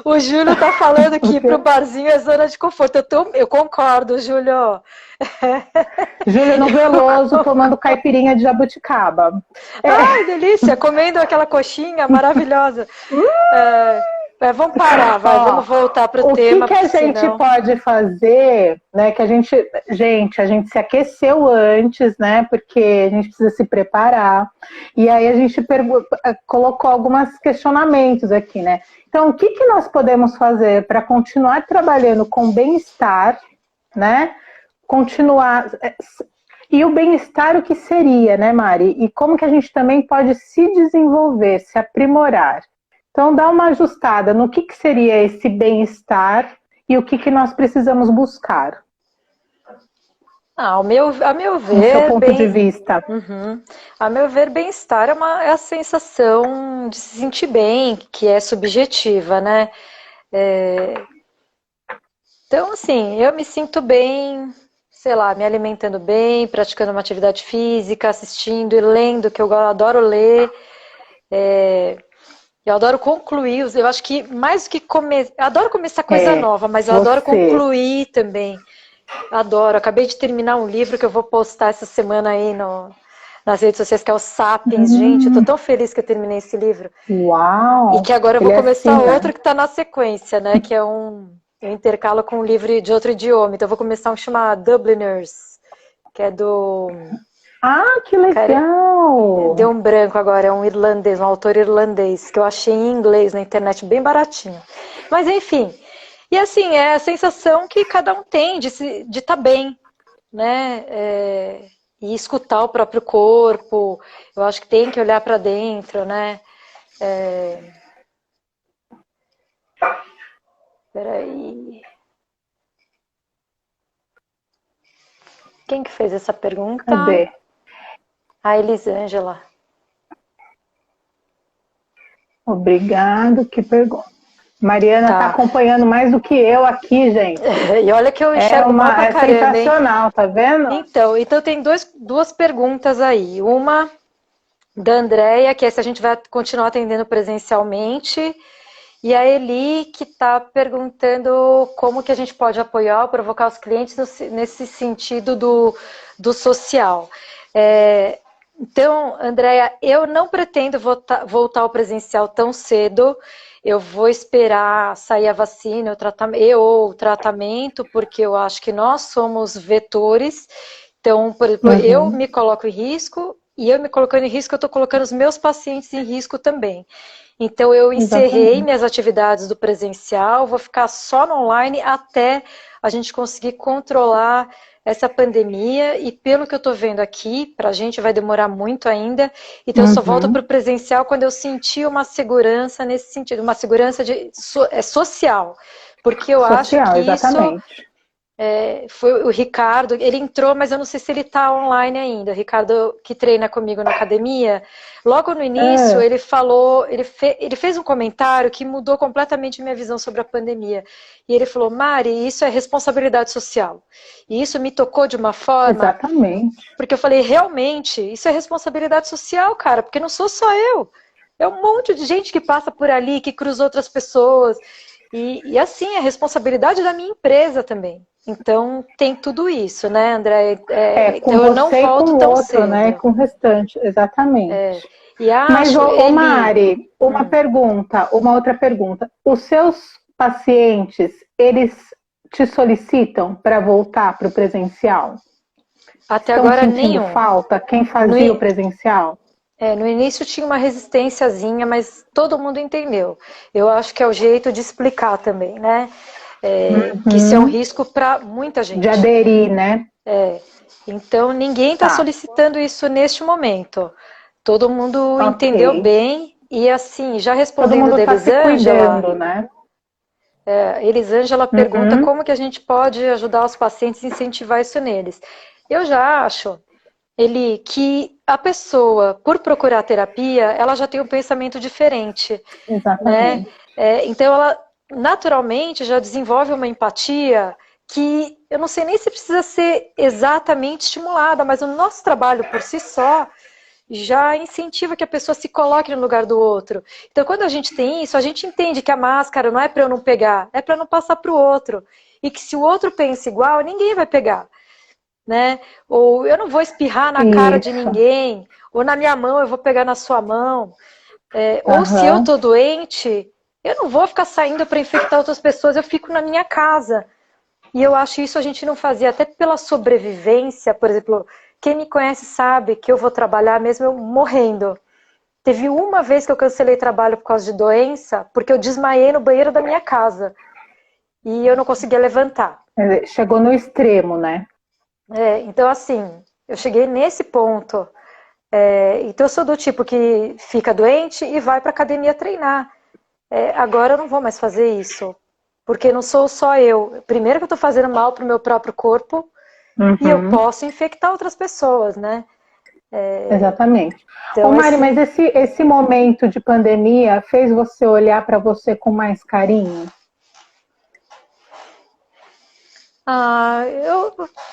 o Júlio tá falando que ir pro barzinho é zona de conforto. Eu concordo, Júlio. Júlio no Veloso tomando caipirinha de jabuticaba. Ai, delícia! Comendo aquela coxinha maravilhosa. Vamos parar, vamos voltar pro tema. O que a gente pode fazer, né? Que a gente se aqueceu antes, né? Porque a gente precisa se preparar. E aí a gente colocou alguns questionamentos aqui, né? Então, o que nós podemos fazer para continuar trabalhando com bem-estar, né? Continuar. E o bem-estar, o que seria, né, Mari? E como que a gente também pode se desenvolver, se aprimorar? Então, dá uma ajustada no que seria esse bem-estar e o que nós precisamos buscar. A meu no seu ver, ponto de vista? Uhum. A meu ver, bem-estar é a sensação de se sentir bem, que é subjetiva, né? É, Então, assim, eu me sinto bem, sei lá, me alimentando bem, praticando uma atividade física, assistindo e lendo, que eu adoro ler. É, Eu adoro concluir, eu acho que mais do que começar, eu adoro começar coisa É, nova, mas eu adoro você. concluir também. Adoro, acabei de terminar um livro que eu vou postar essa semana aí nas redes sociais, que é o Sapiens. Gente, eu tô Hum, tão feliz que eu terminei esse livro. E uau! que agora eu vou Ele é assim, começar né? outro que está na sequência, né? Que é eu intercalo com um livro de outro idioma. Então eu vou começar um que chama Dubliners, que é do. Ah, que Cara, deu legal! um branco agora, é um irlandês, um autor irlandês, que eu achei em inglês na internet, bem baratinho. Mas enfim. E assim, é a sensação que cada um tem de estar bem, né? E escutar o próprio corpo. Eu acho que tem que olhar para dentro, né? Peraí. Quem que fez essa pergunta? Cadê? A Elisângela. Obrigado, que pergunta. Mariana está Tá. acompanhando mais do que eu aqui, gente. E olha que eu enxergo mal pra É caramba, hein? sensacional, tá vendo? Então tem duas perguntas aí. Uma da Andrea, que é se a gente vai continuar atendendo presencialmente, e a Eli, que está perguntando como que a gente pode apoiar ou provocar os clientes nesse sentido do social. Então, Andréia, eu não pretendo voltar ao presencial tão cedo. Eu vou esperar sair a vacina, o tratamento, porque eu acho que nós somos vetores. Então, por exemplo, eu Uhum, me coloco em risco e eu me colocando em risco, eu estou colocando os meus pacientes em risco também. Então, eu encerrei exatamente. minhas atividades do presencial, vou ficar só no online até a gente conseguir controlar essa pandemia. E pelo que eu estou vendo aqui, para a gente vai demorar muito ainda. Então, eu só volto para Uhum. o presencial quando eu sentir uma segurança nesse sentido, uma segurança social. Porque eu acho Social, que isso exatamente. foi o Ricardo, ele entrou, mas eu não sei se ele está online ainda. O Ricardo, que treina comigo na academia, logo no início É, ele falou, ele fez um comentário que mudou completamente minha visão sobre a pandemia. E ele falou: Mari, isso é responsabilidade social. E isso me tocou de uma forma, exatamente. porque eu falei: realmente, isso é responsabilidade social, cara, porque não sou só eu. É um monte de gente que passa por ali, que cruza outras pessoas. E assim, é responsabilidade da minha empresa também. Então, tem tudo isso, né, André? É, com Então, eu não você e com volto o tão outro, né? cedo. Com o restante, exatamente. E Mas, acho, ô Eli, Mari, uma outra pergunta. Os seus pacientes, eles te solicitam para voltar para o presencial? até Estão agora sentindo nenhum. falta? Quem No, fazia o presencial? no início tinha uma resistênciazinha, mas todo mundo entendeu. Eu acho que é o jeito de explicar também, né? Que isso é um Uhum. risco para muita De gente. aderir, né? Então, ninguém está Tá, solicitando isso neste momento. Todo mundo ok. entendeu bem. E assim, já Todo respondendo mundo da está se Elisângela, cuidando, né? Elisângela pergunta Uhum. como que a gente pode ajudar os pacientes e incentivar isso neles. Eu já acho, Eli, que a pessoa, por procurar terapia, ela já tem um pensamento diferente, né? Exatamente. Então, ela naturalmente já desenvolve uma empatia que eu não sei nem se precisa ser exatamente estimulada, mas o nosso trabalho por si só já incentiva que a pessoa se coloque no lugar do outro. Então, quando a gente tem isso, a gente entende que a máscara não é para eu não pegar, é para não passar para o outro. E que se o outro pensa igual, ninguém vai pegar, né? Ou eu não vou espirrar na cara de Isso. ninguém, ou na minha mão eu vou pegar na sua mão. Ou se eu Aham. tô doente, eu não vou ficar saindo para infectar outras pessoas, eu fico na minha casa. E eu acho isso a gente não fazia, até pela sobrevivência, por exemplo, quem me conhece sabe que eu vou trabalhar mesmo eu morrendo. Teve uma vez que eu cancelei trabalho por causa de doença, porque eu desmaiei no banheiro da minha casa e eu não conseguia levantar. Chegou no extremo, né? Então, assim, eu cheguei nesse ponto. Então, eu sou do tipo que fica doente e vai para academia treinar. Agora eu não vou mais fazer isso, porque não sou só eu. Primeiro que eu estou fazendo mal para o meu próprio corpo, e eu posso infectar outras pessoas, né? Exatamente. Então, Ô Mari, mas esse momento de pandemia fez você olhar para você com mais carinho?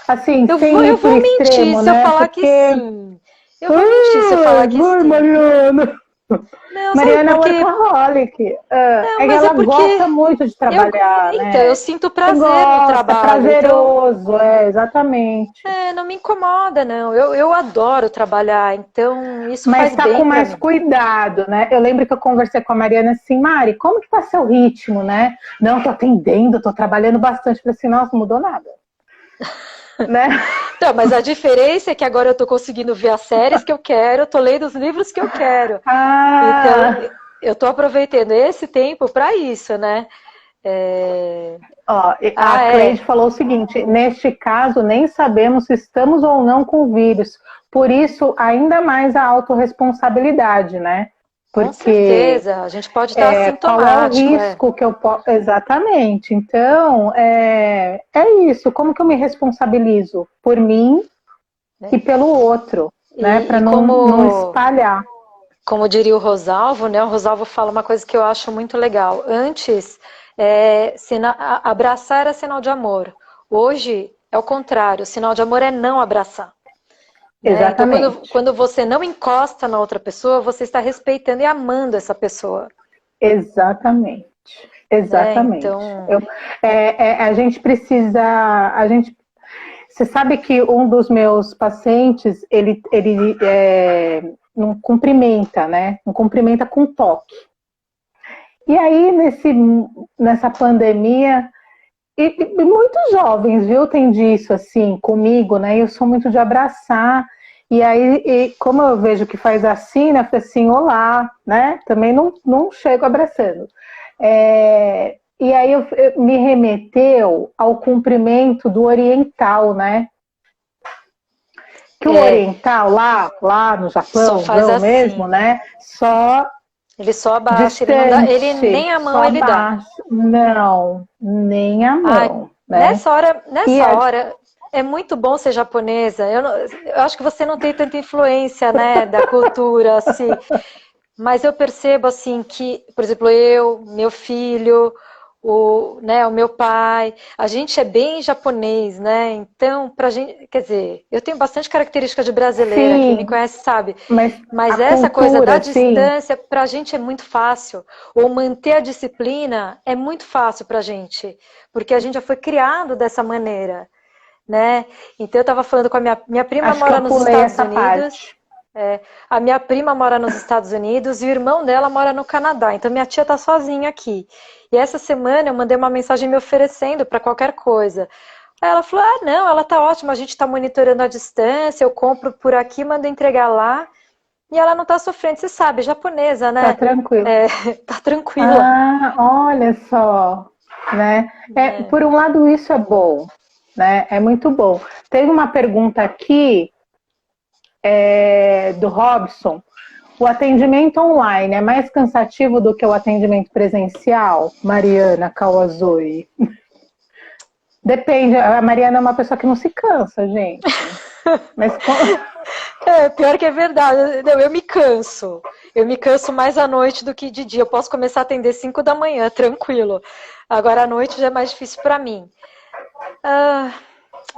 Assim, sem ir eu pro vou mentir extremo, se eu né? falar que Porque... sim. Eu vou mentir se eu falar que Ai, sim. Mariana! Não, sabe Mariana é por quê? workaholic. Não, É que mas é ela porque gosta muito de trabalhar, então, eu né? sinto Você prazer no gosta, é trabalho, então prazeroso, exatamente. não me incomoda, não. Eu adoro trabalhar, então isso Mas faz tá com bem para mais mim. cuidado, né? Eu lembro que eu conversei com a Mariana assim, Mari, como que tá seu ritmo, né? Não, tô atendendo, tô trabalhando bastante. Falei assim, nossa, não mudou nada. Né? Então, mas a diferença é que agora eu tô conseguindo ver as séries que eu quero, eu tô lendo os livros que eu quero. Então, Ah, eu tô aproveitando esse tempo para isso, né? ó, a É. Cleide falou o seguinte: neste caso, nem sabemos se estamos ou não com o vírus. Por isso, ainda mais a autorresponsabilidade, né? Com Porque certeza, a gente pode estar qual é o assintomático, risco que eu posso. Exatamente. Então, é isso. Como que eu me responsabilizo? Por mim né? e pelo outro, né? Para E não espalhar. como diria o Rosalvo, né? O Rosalvo fala uma coisa que eu acho muito legal. Antes, abraçar era sinal de amor. Hoje é o contrário, o sinal de amor é não abraçar. Né? Então, Exatamente. quando você não encosta na outra pessoa, você está respeitando e amando essa pessoa. Exatamente. Né? Exatamente. Então, A gente precisa. Você sabe que um dos meus pacientes, ele não cumprimenta, né? Não cumprimenta com toque. E aí, nessa pandemia, e muitos jovens, viu, tem disso assim comigo, né? Eu sou muito de abraçar. E aí, como eu vejo que faz assim, né? Eu falei assim, olá, né? Também não chego abraçando. E aí me remeteu ao cumprimento do oriental, né? Que o oriental lá no só Japão, faz não mesmo, assim. né? Só Ele só abaixa, ele não dá, ele distante, nem a só mão ele dá. abaixo. Não, nem a Ai, mão, né? E nessa hora é muito bom ser japonesa. Eu acho que você não tem tanta influência, né, da cultura, assim. Mas eu percebo, assim, que, por exemplo, eu, meu filho, o meu pai, a gente é bem japonês, né? Então, pra gente, quer dizer, eu tenho bastante característica de brasileira, quem me sim, conhece sabe. mas a Mas essa coisa da cultura, sim, distância, pra gente é muito fácil. Ou manter a disciplina é muito fácil pra gente, porque a gente já foi criado dessa maneira, né? Então, eu estava falando com a minha prima acho que mora eu nos pulei Estados essa Unidos. parte. A minha prima mora nos Estados Unidos e o irmão dela mora no Canadá. Então minha tia tá sozinha aqui. E essa semana eu mandei uma mensagem me oferecendo para qualquer coisa. Aí ela falou: "Ah, não, ela tá ótima, a gente tá monitorando a distância, eu compro por aqui, mando entregar lá". E ela não tá sofrendo, você sabe, japonesa, Tá né? tranquilo. Tá tranquila. Ah, olha só, né? É. Por um lado isso é bom, né? É muito bom. Tem uma pergunta aqui do Robson. O atendimento online é mais cansativo do que o atendimento presencial? Mariana Kawazui. Depende, a Mariana é uma pessoa que não se cansa, gente. Mas Pior que é verdade. Não, eu me canso. Eu me canso mais à noite do que de dia. Eu posso começar a atender 5 da manhã, tranquilo. Agora à noite já é mais difícil para mim. Ah,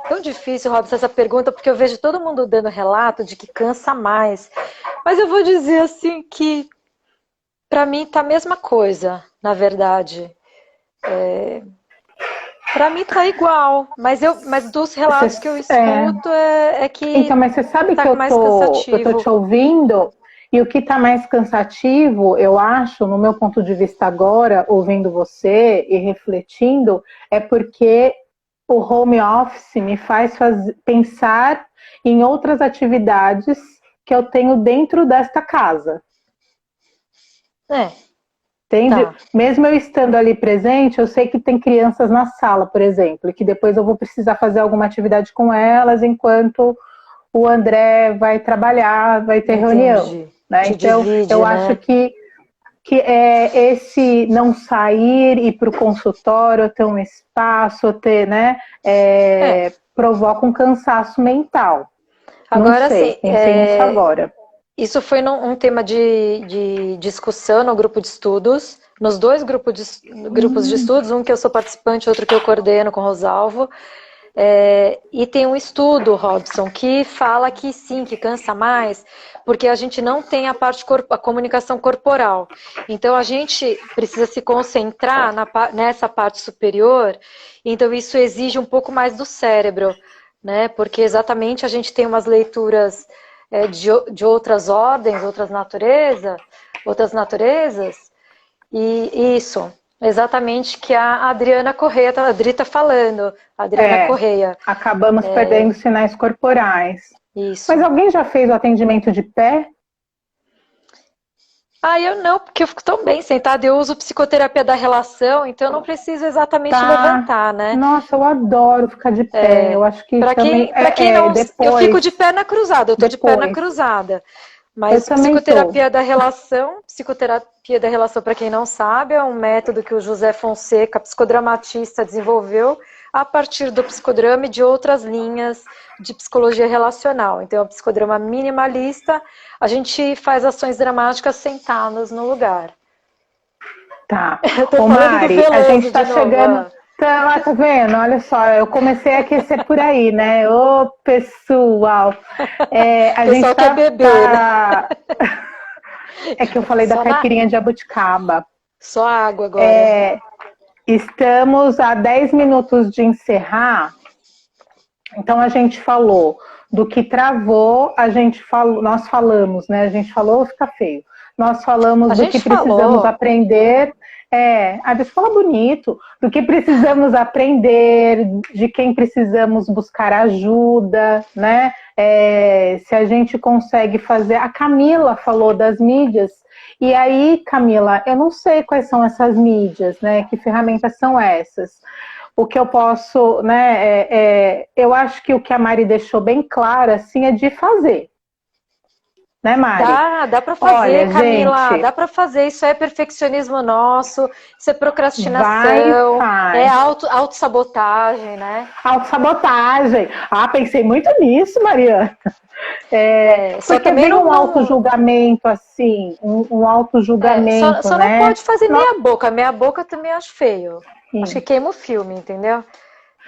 tão difícil, Robson, essa pergunta, porque eu vejo todo mundo dando relato de que cansa mais. Mas eu vou dizer assim que para mim tá a mesma coisa, na verdade. Para mim tá igual, mas dos relatos que eu escuto é que então, mas você sabe que tá mais eu tô cansativo. te ouvindo e o que está mais cansativo, eu acho, no meu ponto de vista agora, ouvindo você e refletindo, é porque o home office me faz pensar em outras atividades que eu tenho dentro desta casa. É, Entende? tá. Mesmo eu estando ali presente, eu sei que tem crianças na sala, por exemplo, e que depois eu vou precisar fazer alguma atividade com elas enquanto o André vai trabalhar, vai ter reunião. Entendi. Né? Te Então, eu divide, acho né? que é esse não sair, ir para o consultório, ter um espaço, ter, né? É. provoca um cansaço mental. Agora, não sei, assim, pensei nisso agora. isso foi um tema de discussão no grupo de estudos, nos dois grupos de estudos, um que eu sou participante, outro que eu coordeno com o Rosalvo. E tem um estudo, Robson, que fala que sim, que cansa mais, porque a gente não tem a comunicação corporal. Então a gente precisa se concentrar nessa parte superior, então isso exige um pouco mais do cérebro, né? Porque exatamente a gente tem umas leituras de outras ordens, outras naturezas, e isso. Exatamente, que a Adriana Correia, a Adri tá falando, a Adriana Correia. Acabamos perdendo sinais corporais. Isso. Mas alguém já fez o atendimento de pé? Eu não, porque eu fico tão bem sentada, eu uso psicoterapia da relação, então eu não preciso exatamente levantar, né? Nossa, eu adoro ficar de pé, eu acho que pra também... quem não... depois, eu fico de pé na cruzada, eu tô de pé na cruzada. Mas psicoterapia da relação, para quem não sabe, é um método que o José Fonseca, psicodramatista, desenvolveu a partir do psicodrama e de outras linhas de psicologia relacional. Então, é um psicodrama minimalista, a gente faz ações dramáticas sentadas no lugar. Tá. Eu tô falando do Veloso, a gente tá chegando... novo. Tá vendo? Olha só, eu comecei a aquecer por aí, né? Ô, pessoal! A gente quer beber, né? É que eu falei da caipirinha de jabuticaba. Só água agora. Estamos a 10 minutos de encerrar. Então a gente falou do que travou, nós falamos, né? A gente falou, fica feio. Nós falamos do que precisamos aprender. A gente fala bonito, do que precisamos aprender, de quem precisamos buscar ajuda, né? Se a gente consegue fazer. A Camila falou das mídias. E aí, Camila, eu não sei quais são essas mídias, né? Que ferramentas são essas? O que eu posso, né? Eu acho que o que a Mari deixou bem claro, assim, é de fazer. Né, Mari? Dá pra fazer, olha, Camila, gente, dá pra fazer. Isso é perfeccionismo nosso, isso é procrastinação, é autossabotagem, né? Autossabotagem. Pensei muito nisso, Mariana. Porque vem um auto-julgamento, assim, um auto-julgamento, só né? não pode fazer meia boca também acho feio. Sim. Acho que queima o filme, entendeu?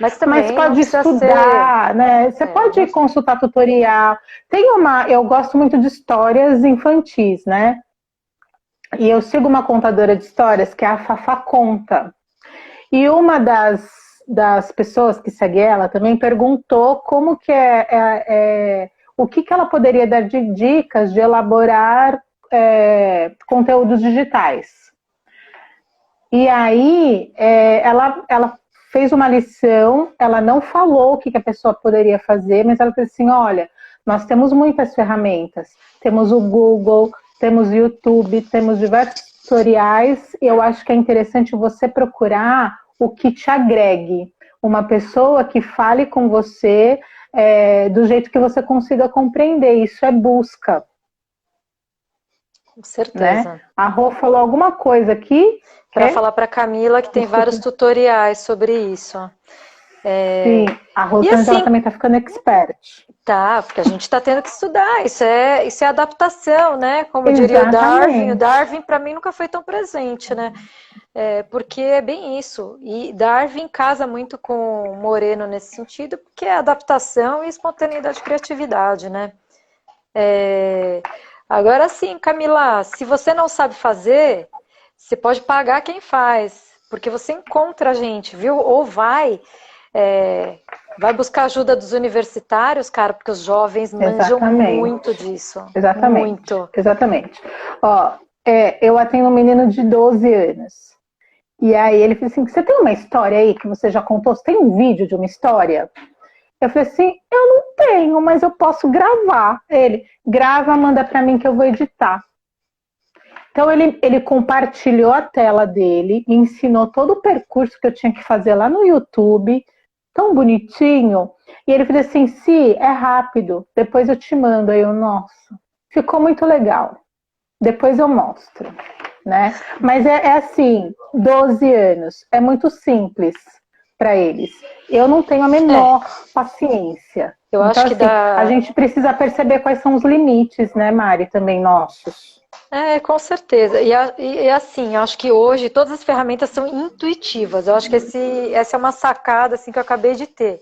Mas pode estudar, né? Você pode consultar tutorial. Eu gosto muito de histórias infantis, né? E eu sigo uma contadora de histórias que é a Fafá Conta. E uma das pessoas que segue ela também perguntou como que o que ela poderia dar de dicas de elaborar conteúdos digitais. E aí ela fez uma lição, ela não falou o que a pessoa poderia fazer, mas ela disse assim, olha, nós temos muitas ferramentas, temos o Google, temos o YouTube, temos diversos tutoriais, e eu acho que é interessante você procurar o que te agregue, uma pessoa que fale com você do jeito que você consiga compreender, isso é busca. Com certeza. Né? A Rô falou alguma coisa aqui? Para falar para Camila que tem vários tutoriais sobre isso. Sim, a Rosângela assim, também está ficando expert. Tá, porque a gente está tendo que estudar, isso é adaptação, né? Como diria o Darwin para mim nunca foi tão presente, né? Porque é bem isso. E Darwin casa muito com Moreno nesse sentido, porque é adaptação e espontaneidade e criatividade, né? Agora sim, Camila, se você não sabe fazer, você pode pagar quem faz, porque você encontra a gente, viu? Ou vai buscar ajuda dos universitários, cara, porque os jovens manjam muito disso. Exatamente. Muito. Exatamente. Eu atendo um menino de 12 anos. E aí ele falou assim, você tem uma história aí que você já contou? Você tem um vídeo de uma história? Eu falei assim, eu não tenho, mas eu posso gravar. Ele, grava, manda pra mim que eu vou editar. Então ele compartilhou a tela dele, me ensinou todo o percurso que eu tinha que fazer lá no YouTube, tão bonitinho. E ele falou assim, Si, é rápido, depois eu te mando. Aí eu, nossa, ficou muito legal. Depois eu mostro, né? Mas é assim, 12 anos, é muito simples. para eles. Eu não tenho a menor paciência. Eu acho que a gente precisa perceber quais são os limites, né, Mari, também nossos. Com certeza. E assim, eu acho que hoje todas as ferramentas são intuitivas. Eu acho que essa é uma sacada assim, que eu acabei de ter.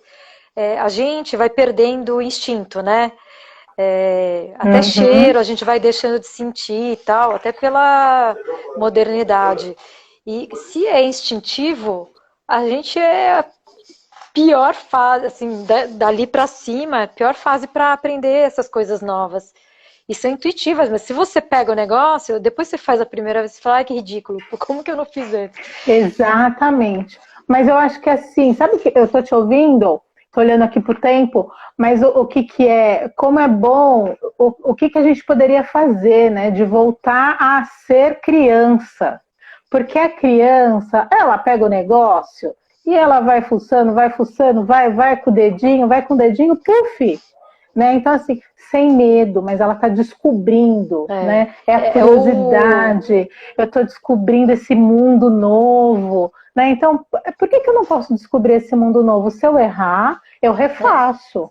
A gente vai perdendo o instinto, né? Até cheiro a gente vai deixando de sentir e tal, até pela modernidade. E se é instintivo, a gente é a pior fase, assim, dali para cima, a pior fase para aprender essas coisas novas. E são intuitivas, mas se você pega o negócio, depois você faz a primeira vez e fala, ai, que ridículo, como que eu não fiz antes? Exatamente. Mas eu acho que assim, sabe que eu tô te ouvindo, tô olhando aqui pro tempo, mas o que é, como é bom, o que a gente poderia fazer, né, de voltar a ser criança. Porque a criança, ela pega o negócio e ela vai fuçando, vai com o dedinho, puf! Né? Então, assim, sem medo, mas ela está descobrindo, né? É a curiosidade, eu estou descobrindo esse mundo novo, né? Então, por que eu não posso descobrir esse mundo novo? Se eu errar, eu refaço.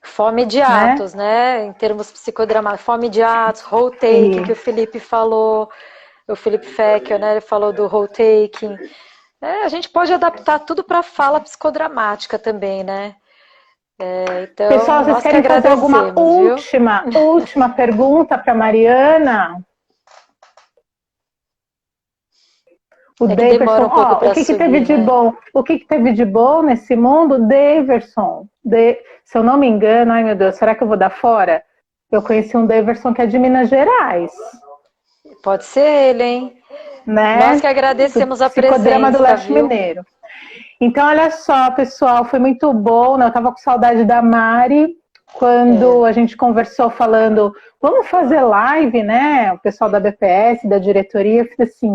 Fome de atos, né? Em termos psicodramáticos, fome de atos, role taking, que o Felipe falou, o Felipe Feckel, né? Ele falou do role taking. A gente pode adaptar tudo para fala psicodramática também, né? Então, pessoal, vocês querem fazer alguma última pergunta para Mariana? O Daverson, o que teve de bom? O que teve de bom nesse mundo? Daverson, se eu não me engano, ai meu Deus, será que eu vou dar fora? Eu conheci um Daverson que é de Minas Gerais. Pode ser ele, hein? Né? Nós que agradecemos a presença. Psicodrama do Leste Mineiro. Então, olha só, pessoal, foi muito bom, né? Eu tava com saudade da Mari, quando a gente conversou falando, vamos fazer live, né? O pessoal da BPS, da diretoria, eu falei assim,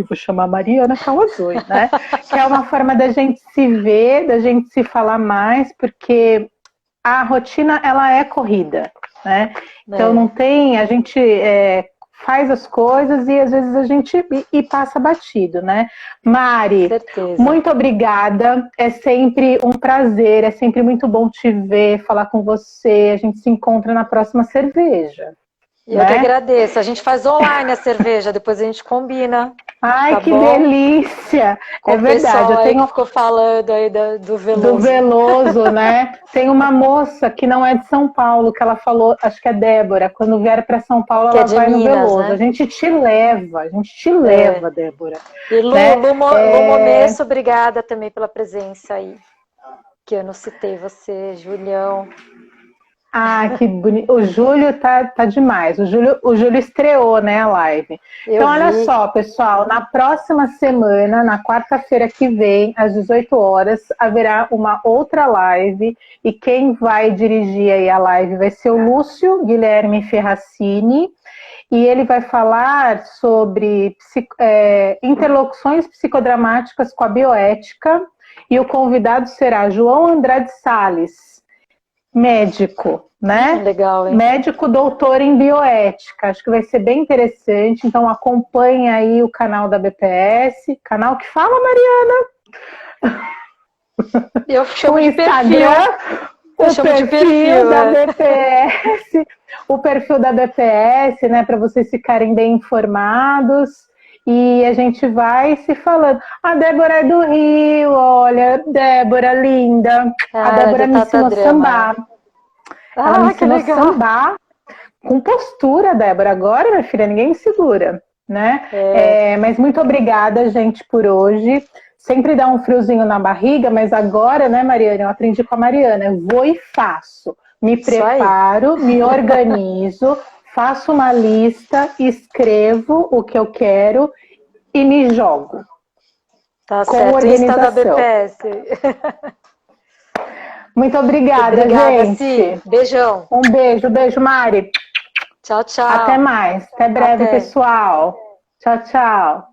vou chamar a Mariana Kawazoe, né? Que é uma forma da gente se ver, da gente se falar mais, porque a rotina, ela é corrida, né? Então, não tem, a gente faz as coisas e às vezes a gente passa batido, né? Mari, muito obrigada, é sempre um prazer, é sempre muito bom te ver, falar com você, a gente se encontra na próxima cerveja. Eu que agradeço, a gente faz online a cerveja, depois a gente combina. Ai, que delícia! É verdade, eu tenho... que ficou falando aí do Veloso. Do Veloso, né? Tem uma moça que não é de São Paulo, que ela falou, acho que é Débora, quando vier para São Paulo, ela vai no Veloso. Né? A gente te leva, Débora. E Lu Momesso, obrigada também pela presença aí. Que eu não citei você, Julião. Ah, que bonito. O Júlio tá demais. O Júlio estreou, né, a live. Então, olha só, pessoal, na próxima semana, na quarta-feira que vem, às 18 horas, haverá uma outra live, e quem vai dirigir aí a live vai ser o Lúcio Guilherme Ferracini, e ele vai falar sobre interlocuções psicodramáticas com a bioética, e o convidado será João Andrade Salles, médico, né? Legal, hein? Médico doutor em bioética. Acho que vai ser bem interessante. Então acompanhe aí o canal da BPS. Canal que fala, Mariana? Eu chamo de Instagram, perfil da BPS. O perfil da BPS, né? Para vocês ficarem bem informados. E a gente vai se falando. A Débora é do Rio, olha, Débora linda. A Débora me ensinou a sambar. Ela me ensinou a sambar com postura, Débora. Agora, minha filha, ninguém me segura, né? Mas muito obrigada, gente, por hoje. Sempre dá um friozinho na barriga, mas agora, né, Mariana? Eu aprendi com a Mariana. Eu vou e faço. Me preparo, me organizo. Faço uma lista, escrevo o que eu quero e me jogo. Tá com certo, organização. Da BPS. Muito obrigada, gente. Sim. Beijão. Um beijo, Mari. Tchau, tchau. Até mais. Até breve, pessoal. Tchau, tchau.